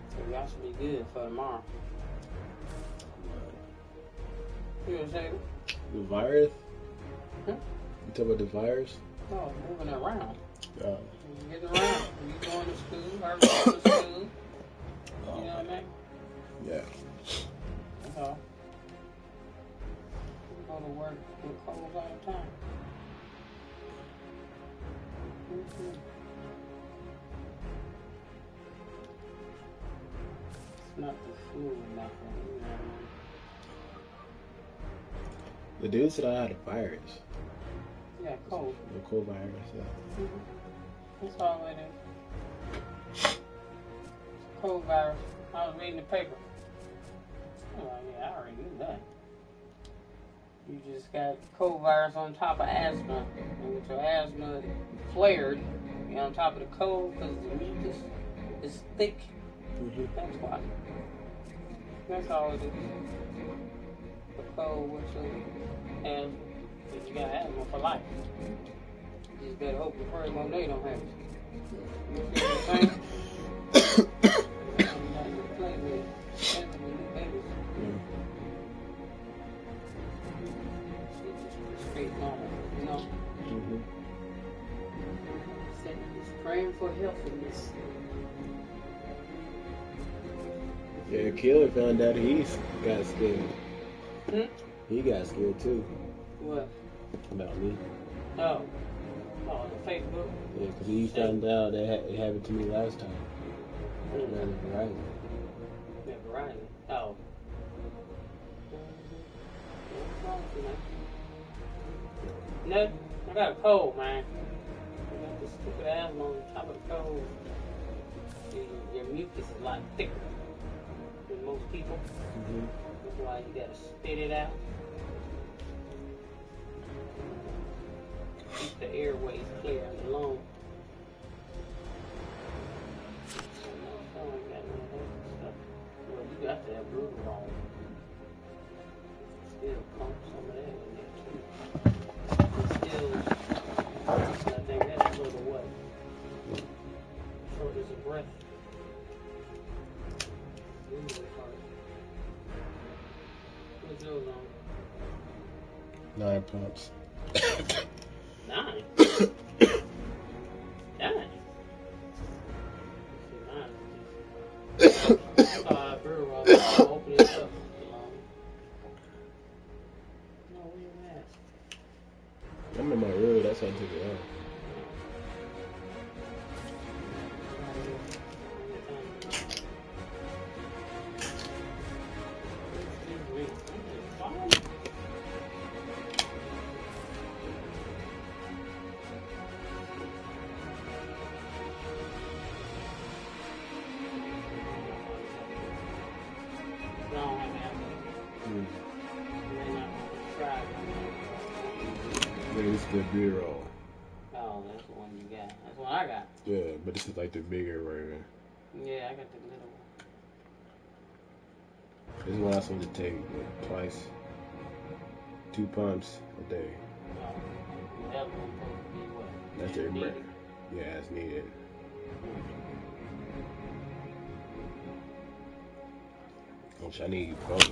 So y'all should be good for tomorrow. You know what I'm saying? The virus? Huh? You talking about the virus? No, moving around. Oh. You're getting around. You going to school, her going to school. You know what I mean? Yeah. That's all. You go to work with colds all the time. It's not the flu or nothing, you know what I mean? The dude said I had a virus. Yeah, cold. The cold virus, yeah. That's all it is. Cold virus. I was reading the paper. Oh, yeah, I already knew that. You just got cold virus on top of asthma. And with your asthma flared, you're on top of the cold because the mucus is thick. Mm-hmm. That's why. That's all it is. The cold with your asthma. Because you got asthma for life. You just better hope and pray one day don't have it. You feel what I'm saying? Straight normal, you know? Mm-hmm. Just praying for healthiness. Yeah, Killer found out he got scared. Hmm? He got scared too. What? About me. Oh, on Facebook? Yeah, because he found out that it happened to me last time. Mm-hmm. On Verizon. Yeah, Verizon. Oh. No, I got a cold, man. I got this stupid asthma on top of the cold. Your mucus is a lot thicker than most people. Mm-hmm. That's why you gotta spit it out. Keep the airways clear in the lungs. Well, you got to have blue wrong. Still pump some of that in there too. Still, I think that's sort of what? Shortness of breath. Really hard. What's yours on? 9 pumps. 9? 9? Open it up. No, where you at? I'm in my room, that's how I took it out. This is the B-roll. Oh, that's the one you got. That's the one I got. Yeah, but this is like the bigger version. Yeah, I got the little one. This is what I'm supposed to take twice. 2 pumps a day. Oh, that one's supposed to be what? That's their breath. Yeah, it's needed. Which I need both.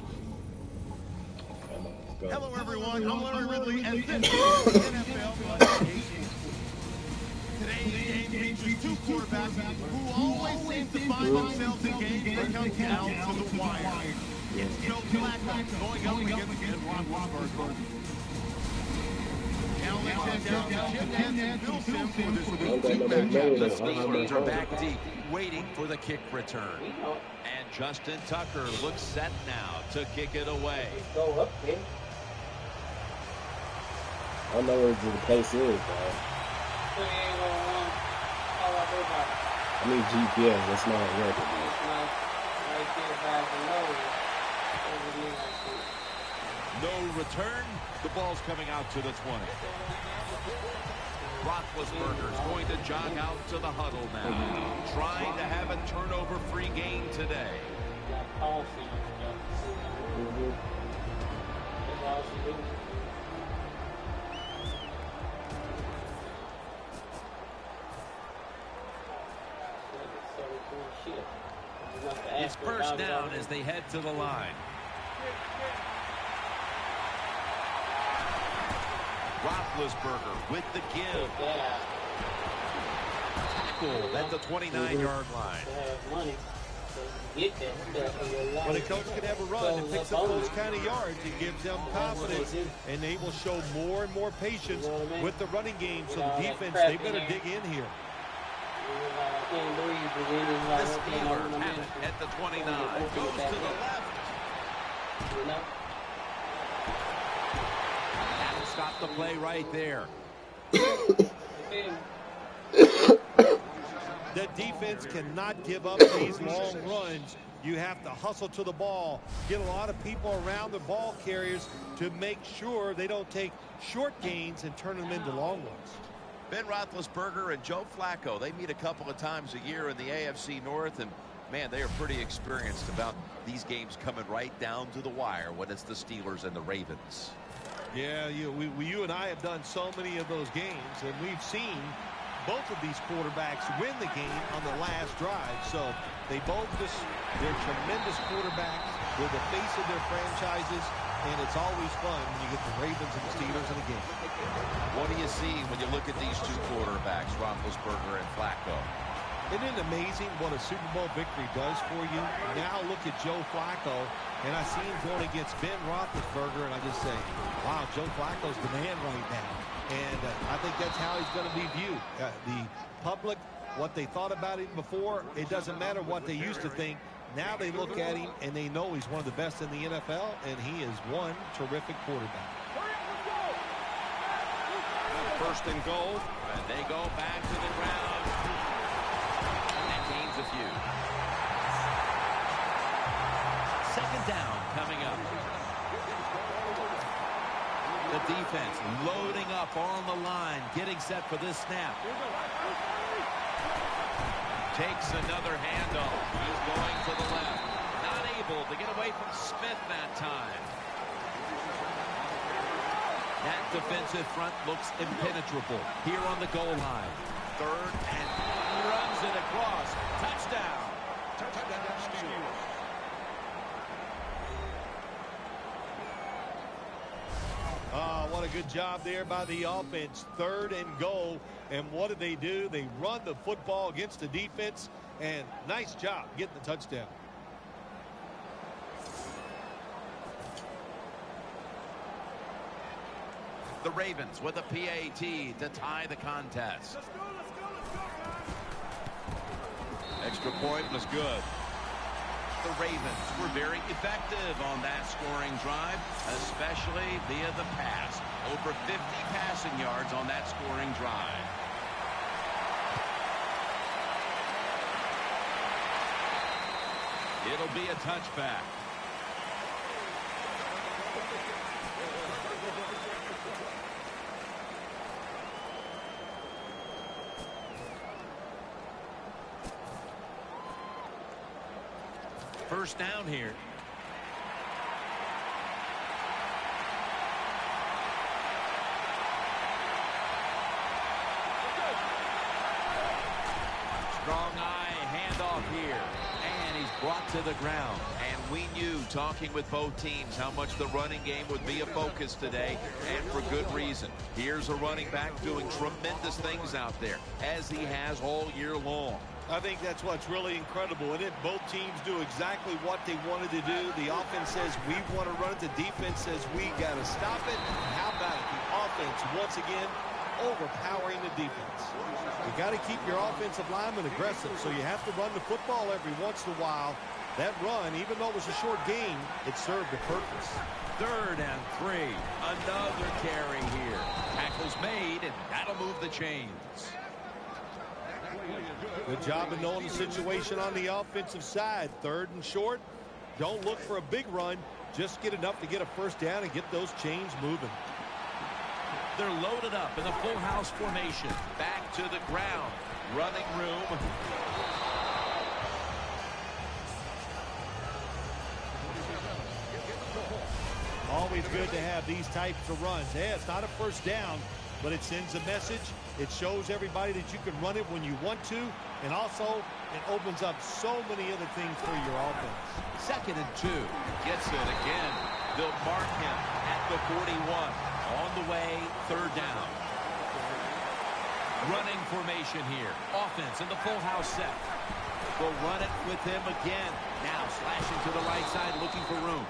Hello, everyone. I'm Larry Ridley, and this is the NFL on EA Sports. Today's game features 2 quarterbacks who always seem to find themselves in games that come down to the wire. It's Joe Flacco going up against Roethlisberger. Now let's head down to Jim Nance and Phil Simms for this week 2 matchup. The Steelers are back deep, waiting for the kick return. And Justin Tucker looks set now to kick it away. Go up, man. I don't know where the place is, bro. I mean GPS, that's not working, man. No return. The ball's coming out to the 20. Roethlisberger's going to jog out to the huddle now, trying to have a turnover-free game today. It's first down as they head to the line. Roethlisberger with the give. Tackled at the 29-yard line. When a coach can have a run and picks up those kind of yards, it gives them confidence, and they will show more and more patience with the running game. So the defense, they better dig in here. The Steelers have it at the 29. Goes to the left. That'll stop the play right there. The defense cannot give up these long runs You have to hustle to the ball, get a lot of people around the ball carriers to make sure they don't take short gains and turn them into long ones. Ben Roethlisberger and Joe Flacco, they meet a couple of times a year in the AFC North, and man, they are pretty experienced about these games coming right down to the wire when it's the Steelers and the Ravens. Yeah, you and I have done so many of those games, and we've seen both of these quarterbacks win the game on the last drive. So they're tremendous quarterbacks. They're the face of their franchises, and it's always fun when you get the Ravens and the Steelers in a game. What do you see when you look at these two quarterbacks, Roethlisberger and Flacco? Isn't it amazing what a Super Bowl victory does for you? Now look at Joe Flacco, and I see him going against Ben Roethlisberger, and I just say, wow, Joe Flacco's the man right now. And I think that's how he's going to be viewed. The public, what they thought about him before, it doesn't matter what they used to think. Now they look at him, and they know he's one of the best in the NFL, and he is one terrific quarterback. First and goal, and they go back to the ground. And gains a few. Second down coming up. The defense loading up on the line, getting set for this snap. Takes another handoff. He's going to the left. Not able to get away from Smith that time. That defensive front looks impenetrable here on the goal line. Third and runs it across. Touchdown. Touchdown Steelers. What a good job there by the offense. Third and goal. And what do? They run the football against the defense. And nice job getting the touchdown. The Ravens with a PAT to tie the contest. Let's go, guys. Extra point was good. The Ravens were very effective on that scoring drive, especially via the pass. Over 50 passing yards on that scoring drive. It'll be a touchback. First down here. Strong eye handoff here. And he's brought to the ground. And we knew, talking with both teams, how much the running game would be a focus today, and for good reason. Here's a running back doing tremendous things out there, as he has all year long. I think that's what's really incredible. And both teams do exactly what they wanted to do. The offense says we want to run it. The defense says we got to stop it. And how about it? The offense, once again, overpowering the defense. You got to keep your offensive linemen aggressive, so you have to run the football every once in a while. That run, even though it was a short game, it served a purpose. 3rd and 3. Another carry here. Tackle's made, and that'll move the chains. Good job of knowing the situation on the offensive side. 3rd and short. Don't look for a big run. Just get enough to get a first down and get those chains moving. They're loaded up in the full house formation. Back to the ground. Running room. Always good to have these types of runs. Yeah, it's not a first down, but it sends a message. It shows everybody that you can run it when you want to, and also it opens up so many other things for your offense. 2nd and 2. Gets it again. They'll mark him at the 41. On the way, 3rd down. Running formation here. Offense in the full house set. We'll run it with him again. Now slashing to the right side, looking for room.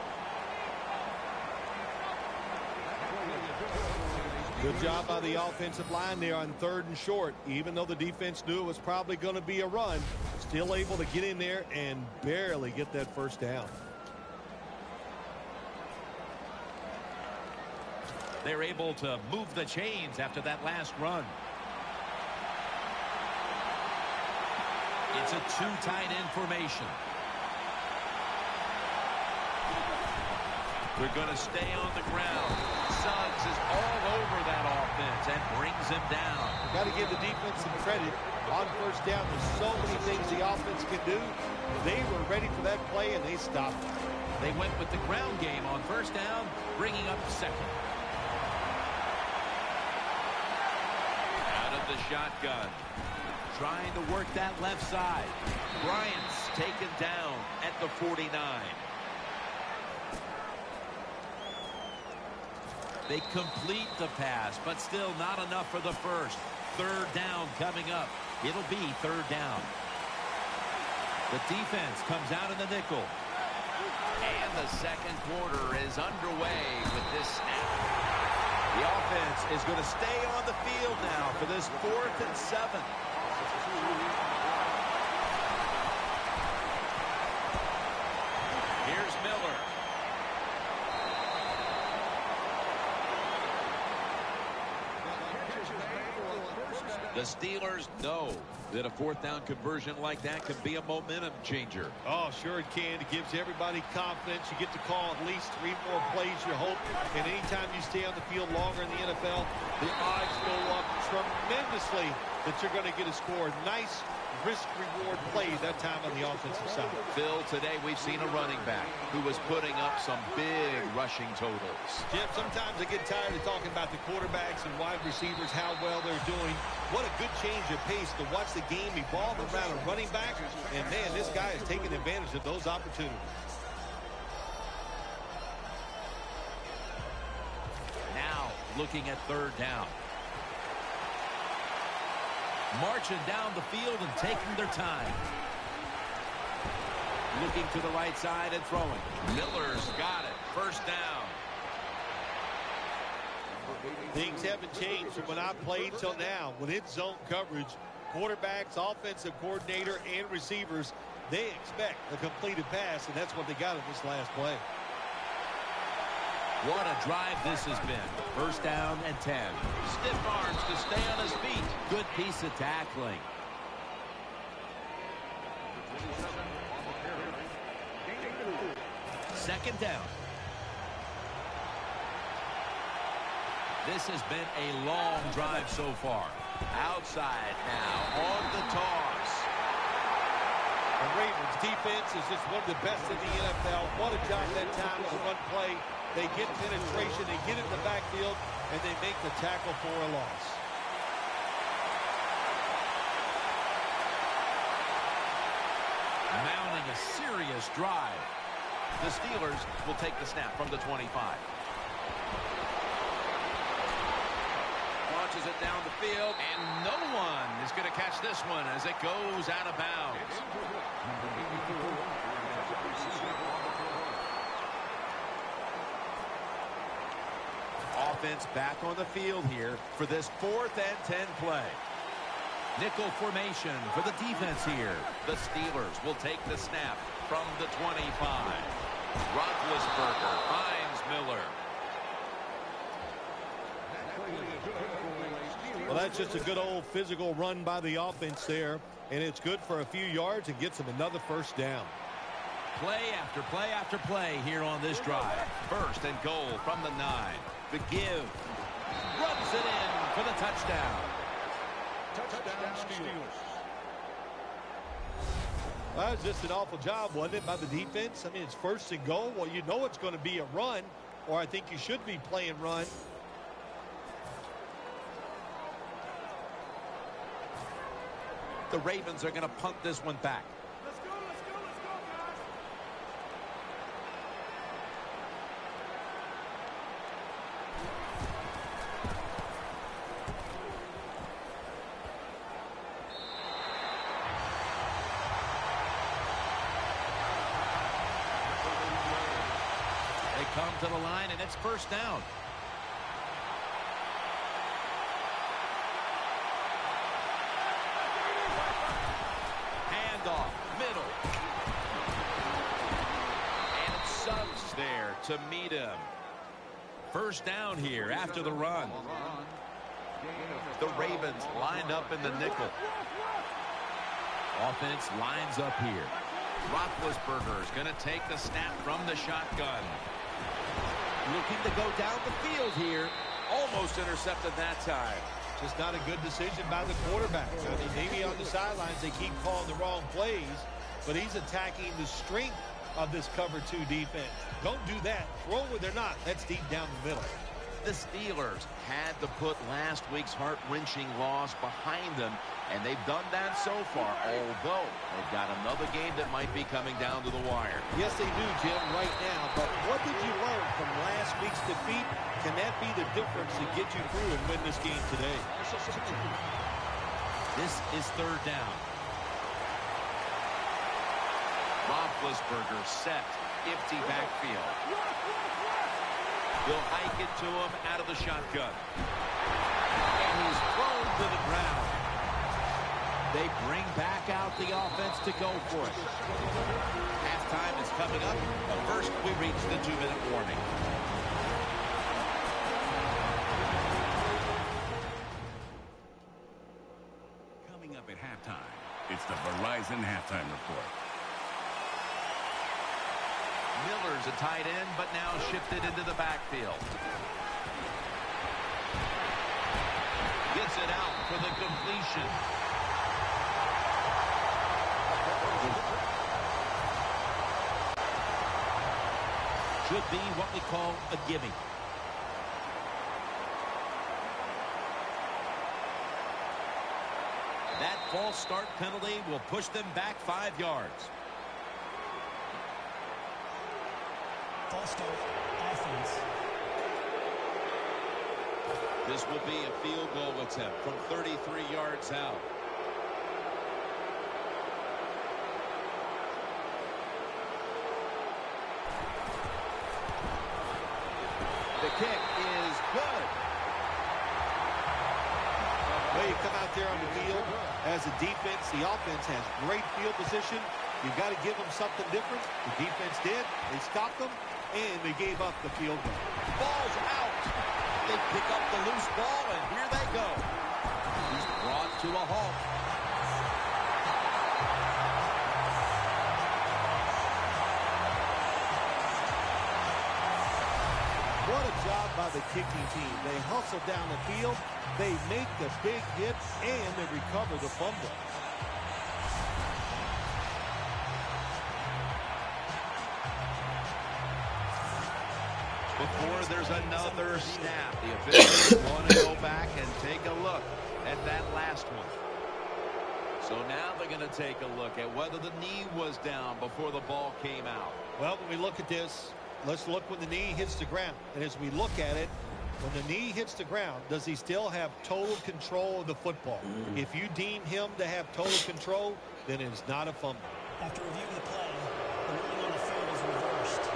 Good job by the offensive line there on 3rd and short. Even though the defense knew it was probably going to be a run, still able to get in there and barely get that first down. They're able to move the chains after that last run. It's a 2 tight end formation. They're going to stay on the ground. Suggs is all over that offense and brings him down. Got to give the defense some credit. On first down, there's so many things the offense can do. They were ready for that play, and they stopped it. They went with the ground game on first down, bringing up second. Out of the shotgun. Trying to work that left side. Bryant's taken down at the 49. They complete the pass, but still not enough for the first. Third down coming up. It'll be third down. The defense comes out in the nickel. And the second quarter is underway with this snap. The offense is going to stay on the field now for this 4th and 7. Here's Miller. The Steelers know that a 4th down conversion like that can be a momentum changer. Oh, sure it can. It gives everybody confidence. You get to call at least 3 more plays, you hope. And anytime you stay on the field longer in the NFL, the odds go up tremendously that you're going to get a score. Nice risk-reward play that time on the offensive side. Phil, today we've seen a running back who was putting up some big rushing totals. Jim, sometimes I get tired of talking about the quarterbacks and wide receivers, how well they're doing. What a good change of pace to watch the game evolve around a running back. And, man, this guy is taking advantage of those opportunities. Now looking at third down. Marching down the field and taking their time. Looking to the right side and throwing. Miller's got it. First down. Things haven't changed from when I played till now. When it's zone coverage, quarterbacks, offensive coordinator, and receivers, they expect a completed pass, and that's what they got in this last play. What a drive this has been. First down and 10. Stiff arms to stay on his feet. Good piece of tackling. Second down. This has been a long drive so far. Outside now on the toss. The Ravens defense is just one of the best in the NFL. What a job that time to run play. They get penetration, they get in the backfield, and they make the tackle for a loss. Mounting a serious drive. The Steelers will take the snap from the 25. Launches it down the field, and no one is going to catch this one as it goes out of bounds. Offense back on the field here for this 4th and 10 play. Nickel formation for the defense here. The Steelers will take the snap from the 25. Roethlisberger finds Miller. Well, that's just a good old physical run by the offense there, and it's good for a few yards and gets them another first down. Play after play after play here on this drive. First and goal from the 9. The give. Rubs it in for the touchdown. Touchdown Steelers. Well, that was just an awful job, wasn't it, by the defense? I mean, it's first and goal. Well, you know it's going to be a run, or I think you should be playing run. The Ravens are going to punt this one back. Let's go, let's go, let's go, guys. They come to the line, and it's first down. Handoff, middle. And it's Suggs there to meet him. First down here after the run. The Ravens lined up in the nickel. Offense lines up here. Roethlisberger is going to take the snap from the shotgun. Looking to go down the field here. Almost intercepted that time. Just not a good decision by the quarterback. I mean, maybe on the sidelines they keep calling the wrong plays, but he's attacking the strength of this cover 2 defense. Don't do that. Throw where they're not. That's deep down the middle. The Steelers had to put last week's heart-wrenching loss behind them, and they've done that so far, although they've got another game that might be coming down to the wire. Yes, they do, Jim, right now. But what did you learn from last week's defeat? Can that be the difference to get you through and win this game today? This is 3rd down. Roethlisberger set, empty backfield. They'll hike it to him out of the shotgun. And he's thrown to the ground. They bring back out the offense to go for it. Halftime is coming up, but first we reach the 2-minute warning. Coming up at halftime, it's the Verizon Halftime Report. Miller's a tight end, but now shifted into the backfield. Gets it out for the completion. Should be what we call a gimme. That false start penalty will push them back 5 yards. False start offense. This will be a field goal attempt from 33 yards out. The kick is good. Well, you come out there on the field as a defense. The offense has great field position. You've got to give them something different. The defense did. They stopped them, and they gave up the field goal. Ball's out. They pick up the loose ball, and here they go. He's brought to a halt. What a job by the kicking team. They hustle down the field, they make the big hits, and they recover the fumble. Before there's another snap, the officials want to go back and take a look at that last one. So now they're going to take a look at whether the knee was down before the ball came out. Well, when we look at this, let's look when the knee hits the ground. And as we look at it, when the knee hits the ground, does he still have total control of the football? If you deem him to have total control, then it is not a fumble. After reviewing the play, the ruling on the field is reversed.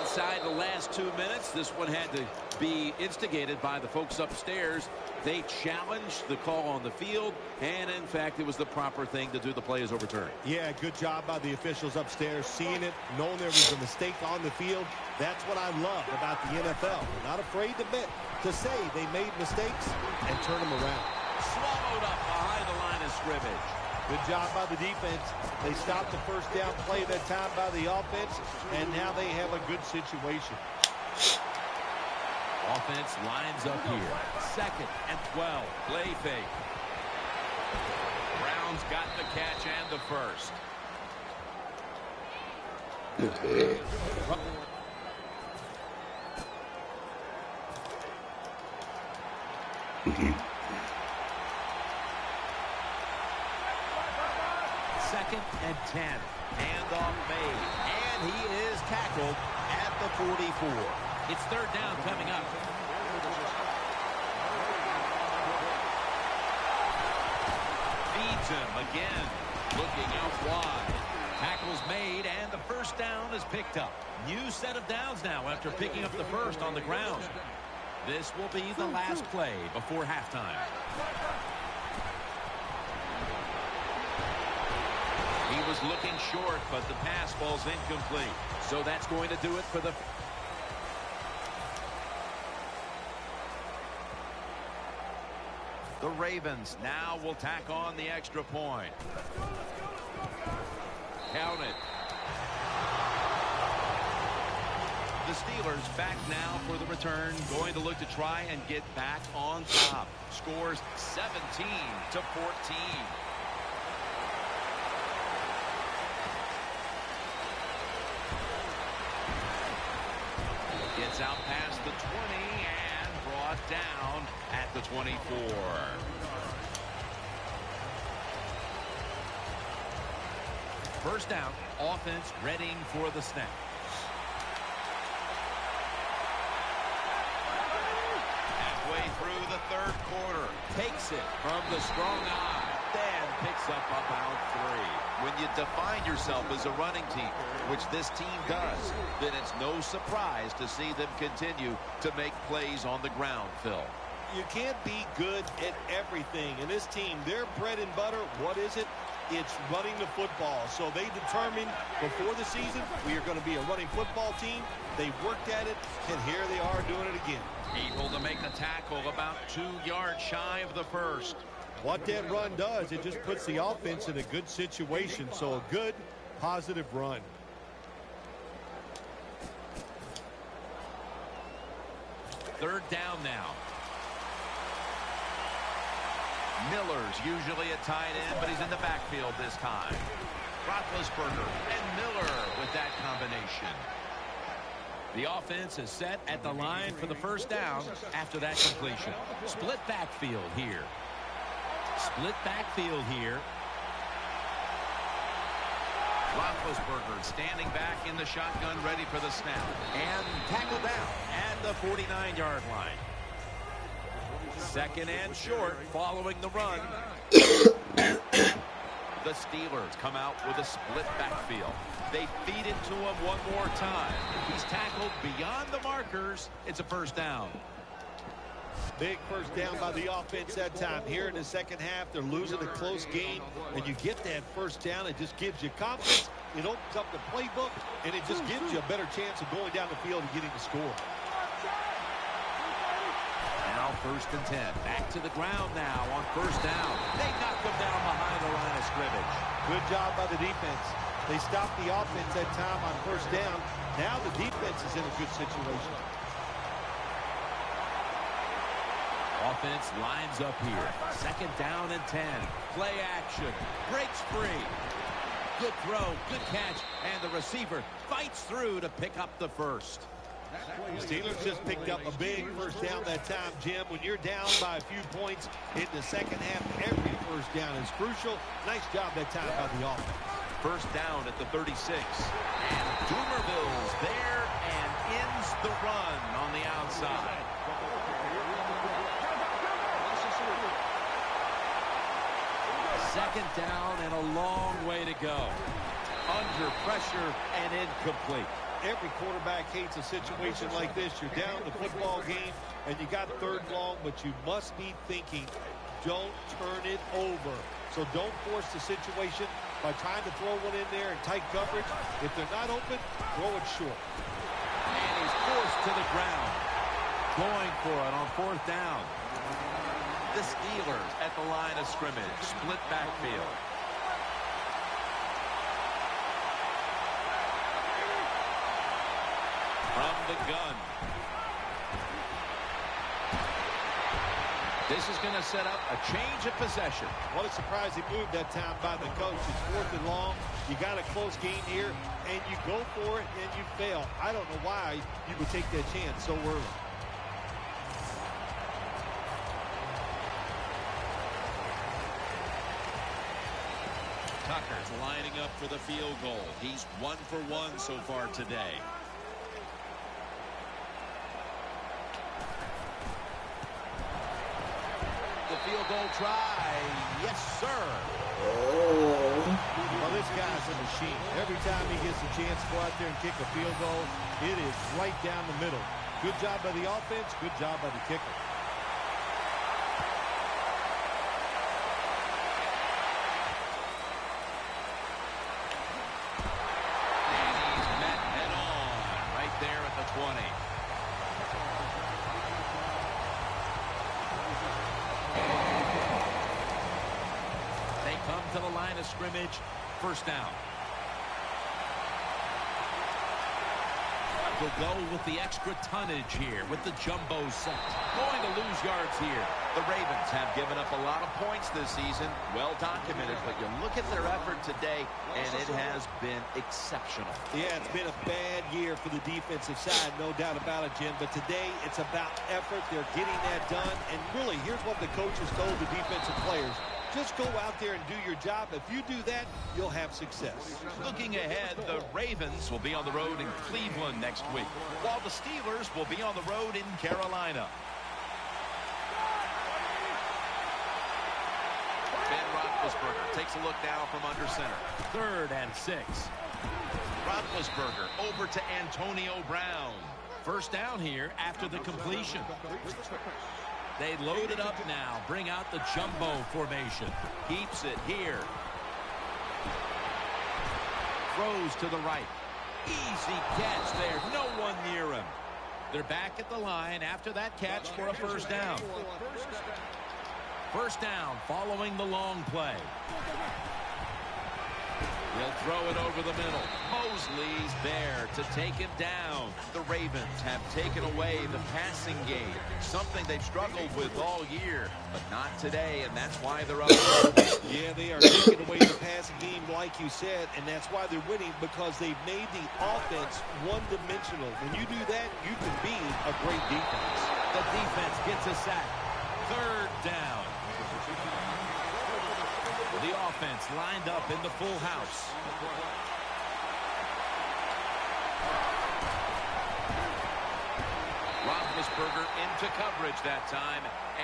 Inside the last 2 minutes, this one had to be instigated by the folks upstairs. They challenged the call on the field, and in fact, it was the proper thing to do. The play is overturned. Yeah, good job by the officials upstairs, seeing it, knowing there was a mistake on the field. That's what I love about the NFL. They're not afraid to admit, to say they made mistakes and turn them around. Swallowed up behind the line of scrimmage. Good job by the defense. They stopped the first down play that time by the offense, and now they have a good situation. Offense lines up here. 2nd and 12. Play fake. Brown's got the catch and the first. Second and 10. Handoff made. And he is tackled at the 44. It's 3rd down coming up. Feeds him again. Looking out wide. Tackles made, and the first down is picked up. New set of downs now after picking up the first on the ground. This will be the last play before halftime. He was looking short, but the pass falls incomplete. So that's going to do it for the... The Ravens now will tack on the extra point. Count it. The Steelers back now for the return, going to look to try and get back on top. Scores 17-14. Gets out past the 20 and brought down at the 24. First down, offense readying for the snap. Halfway through the third quarter, takes it from the strong eye, then picks up about 3. When you define yourself as a running team, which this team does, then it's no surprise to see them continue to make plays on the ground, Phil. You can't be good at everything. And this team, their bread and butter, what is it? It's running the football. So they determined before the season we are going to be a running football team. They worked at it, and here they are doing it again. Able to make the tackle about 2 yards shy of the first. What that run does, it just puts the offense in a good situation. So a good, positive run. Third down now. Miller's usually a tight end, but he's in the backfield this time. Roethlisberger and Miller with that combination. The offense is set at the line for the first down after that completion. Split backfield here. Split backfield here. Roethlisberger standing back in the shotgun, ready for the snap. And tackle down at the 49-yard line. Second and short following the run. The Steelers come out with a split backfield. They feed it to him one more time. He's tackled beyond the markers. It's a first down. Big first down by the offense that time. Here in the second half, they're losing a close game, and you get that first down. It just gives you confidence. It opens up the playbook, and it just gives you a better chance of going down the field and getting the score. Now first and 10. Back to the ground now on first down. They knock them down behind the line of scrimmage. Good job by the defense. They stopped the offense that time on first down. Now the defense is in a good situation. Offense lines up here. Second down and 10. Play action. Breaks free. Good throw. Good catch. And the receiver fights through to pick up the first. The Steelers just picked up a big first down that time, Jim. When you're down by a few points in the second half, every first down is crucial. Nice job that time by the offense. First down at the 36. And Doomerville's there and ends the run on the outside. Second down and a long way to go. Under pressure and incomplete. Every quarterback hates a situation like this. You're down the football game, and you got third long, but you must be thinking, don't turn it over. So don't force the situation by trying to throw one in there in tight coverage. If they're not open, throw it short. And he's forced to the ground. Going for it on fourth down. The Steelers at the line of scrimmage. Split backfield. From the gun. This is going to set up a change of possession. What a surprising move that time by the coach. It's fourth and long. You got a close game here, and you go for it, and you fail. I don't know why you would take that chance so early. Tucker's lining up for the field goal. He's 1 for 1 so far today. The field goal try. Yes, sir. Well, this guy's a machine. Every time he gets a chance to go out there and kick a field goal, it is right down the middle. Good job by the offense. Good job by the kicker. And he's met head on right there at the 20. Come to the line of scrimmage. First down. They'll go with the extra tonnage here with the jumbo set. Going to lose yards here. The Ravens have given up a lot of points this season. Well documented, but you look at their effort today, and it has been exceptional. Yeah, it's been a bad year for the defensive side, no doubt about it, Jim. But today, it's about effort. They're getting that done. And really, here's what the coaches told the defensive players. Just go out there and do your job. If you do that, you'll have success. Looking ahead, the Ravens will be on the road in Cleveland next week, while the Steelers will be on the road in Carolina. Ben Roethlisberger takes a look now from under center. 3rd and 6. Roethlisberger over to Antonio Brown. First down here after the completion. They load it up now. Bring out the jumbo formation. Keeps it here. Throws to the right. Easy catch there. No one near him. They're back at the line after that catch for a first down. First down following the long play. He'll throw it over the middle. Mosley's there to take him down. The Ravens have taken away the passing game, something they've struggled with all year, but not today, and that's why they're up. Yeah, they are taking away the passing game, like you said, and that's why they're winning, because they've made the offense one-dimensional. When you do that, you can be a great defense. The defense gets a sack. 3rd down. The offense lined up in the full house. Roethlisberger into coverage that time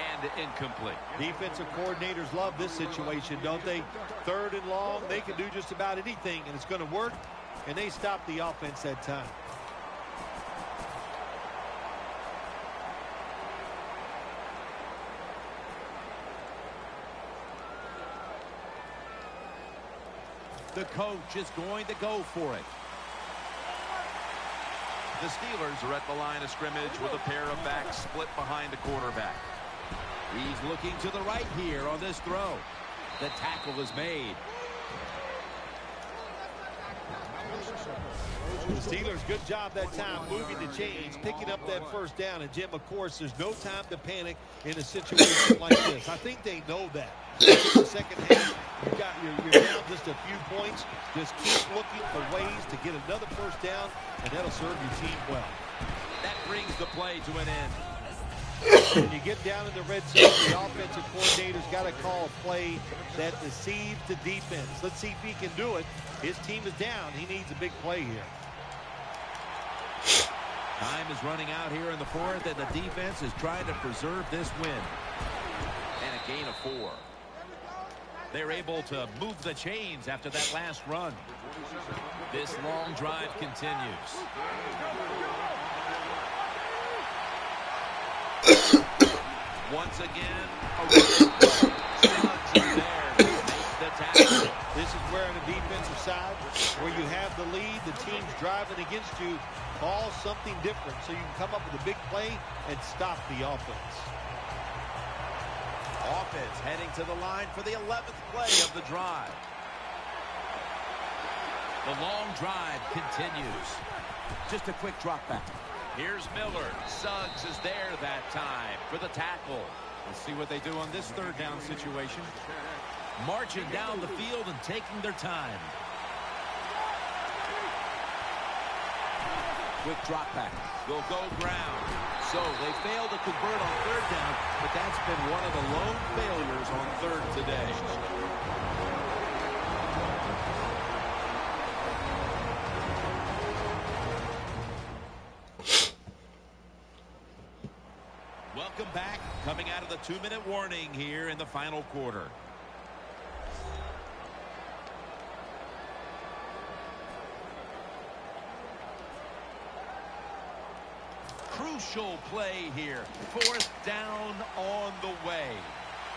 and incomplete. Defensive coordinators love this situation, don't they? 3rd and long, they can do just about anything, and it's going to work, and they stop the offense that time. The coach is going to go for it. The Steelers are at the line of scrimmage with a pair of backs split behind the quarterback. He's looking to the right here on this throw. The tackle is made. The Steelers, good job that time moving the chains, picking up that first down. And, Jim, of course, there's no time to panic in a situation like this. I think they know that. The second half, you're down just a few points. Just keep looking for ways to get another first down, and that'll serve your team well. That brings the play to an end. When you get down in the red zone, the offensive coordinator's got to call a play that deceives the defense. Let's see if he can do it. His team is down. He needs a big play here. Time is running out here in the 4th, and the defense is trying to preserve this win. And a gain of 4. They're able to move the chains after that last run. This long drive continues. Once again, a there to make the tackle. This is where on the defensive side, where you have the lead, the team's driving against you, call something different so you can come up with a big play and stop the offense. Offense heading to the line for the 11th play of the drive. The long drive continues. Just a quick drop back. Here's Miller. Suggs is there that time for the tackle. Let's see what they do on this 3rd down situation. Marching down the field and taking their time. Quick drop back. Will go ground. So they failed to convert on 3rd down, but that's been one of the lone failures on 3rd today. Welcome back. Coming out of the 2-minute warning here in the final quarter. Crucial play here. 4th down on the way.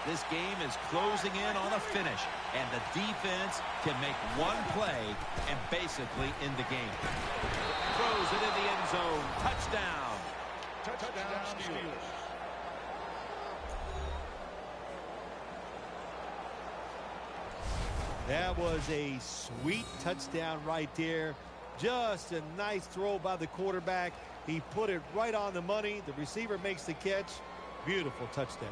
This game is closing in on a finish, and the defense can make one play and basically end the game. Throws it in the end zone. Touchdown. Touchdown Steelers. That was a sweet touchdown right there. Just a nice throw by the quarterback. He put it right on the money. The receiver makes the catch. Beautiful touchdown.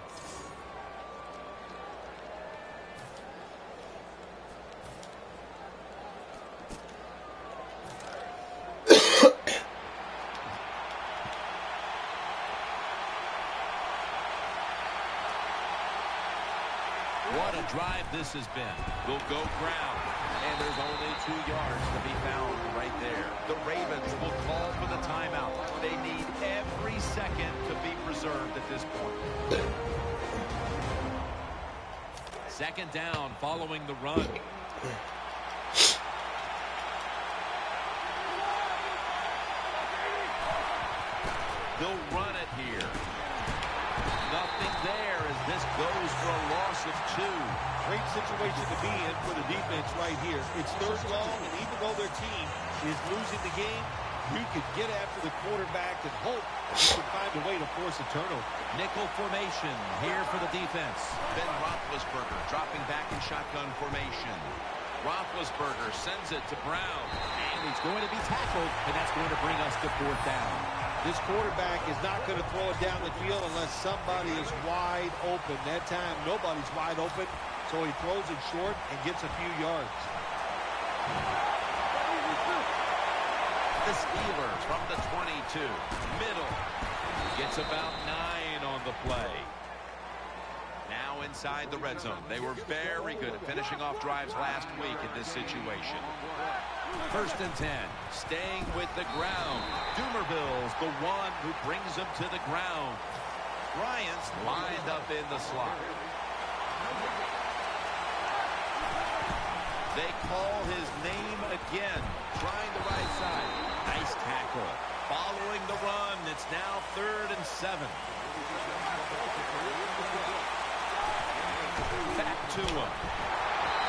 What a drive this has been. Will go ground, and there's only 2 yards to be found right there. The Ravens will call for the timeout. They need every second to be preserved at this point. Second down following the run. They'll run it here. Nothing there as this goes for a loss of 2. Great situation to be in for the defense right here. It's third long, and even though their team is losing the game, you can get after the quarterback and hope you can find a way to force a turnover. Nickel formation here for the defense. Ben Roethlisberger dropping back in shotgun formation. Roethlisberger sends it to Brown. And he's going to be tackled, and that's going to bring us to 4th down. This quarterback is not going to throw it down the field unless somebody is wide open. That time, nobody's wide open, so he throws it short and gets a few yards. The Steelers from the 22. Middle. Gets about 9 on the play. Now inside the red zone. They were very good at finishing off drives last week in this situation. 1st and 10. Staying with the ground. Dumerville's the one who brings him to the ground. Bryant's lined up in the slot. They call his name again. Trying the right side. Nice tackle. Following the run, it's now 3rd and 7. Back to him.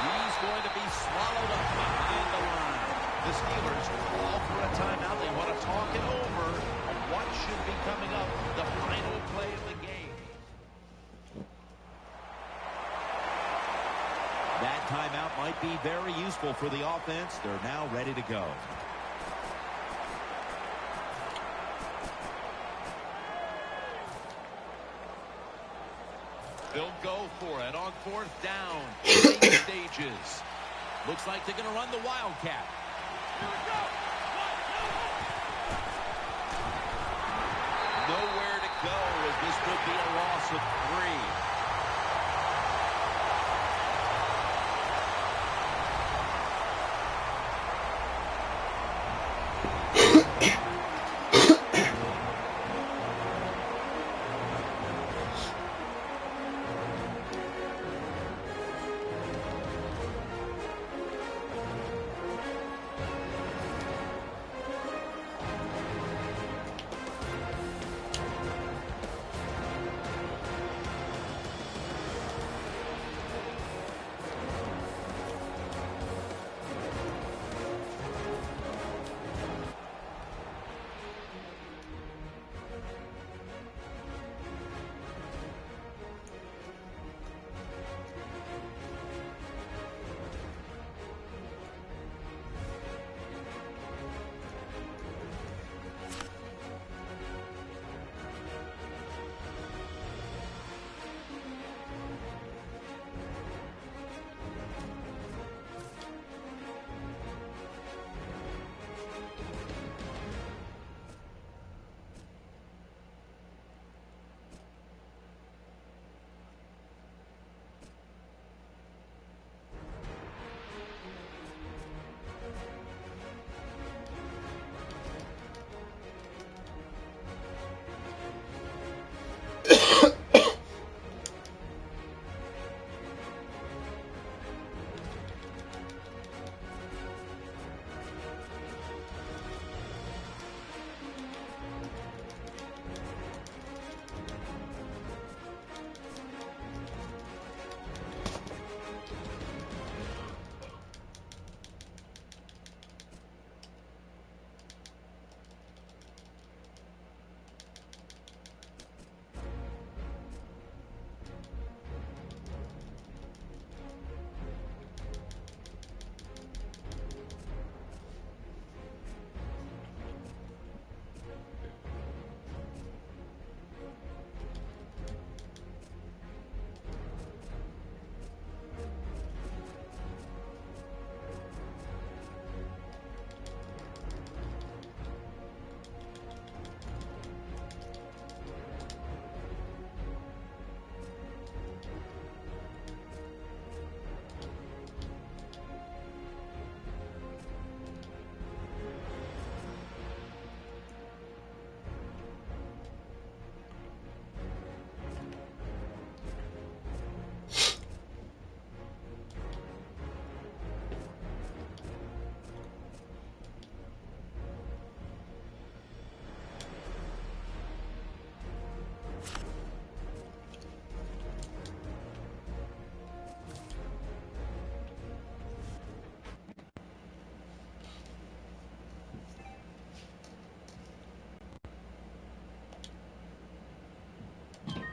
He's going to be swallowed up behind the line. The Steelers call for a timeout. They want to talk it over on what should be coming up, the final play of the game. That timeout might be very useful for the offense. They're now ready to go. They'll go for it on 4th down. Late stages. Looks like they're going to run the Wildcat. Nowhere to go as this will be a loss of 3.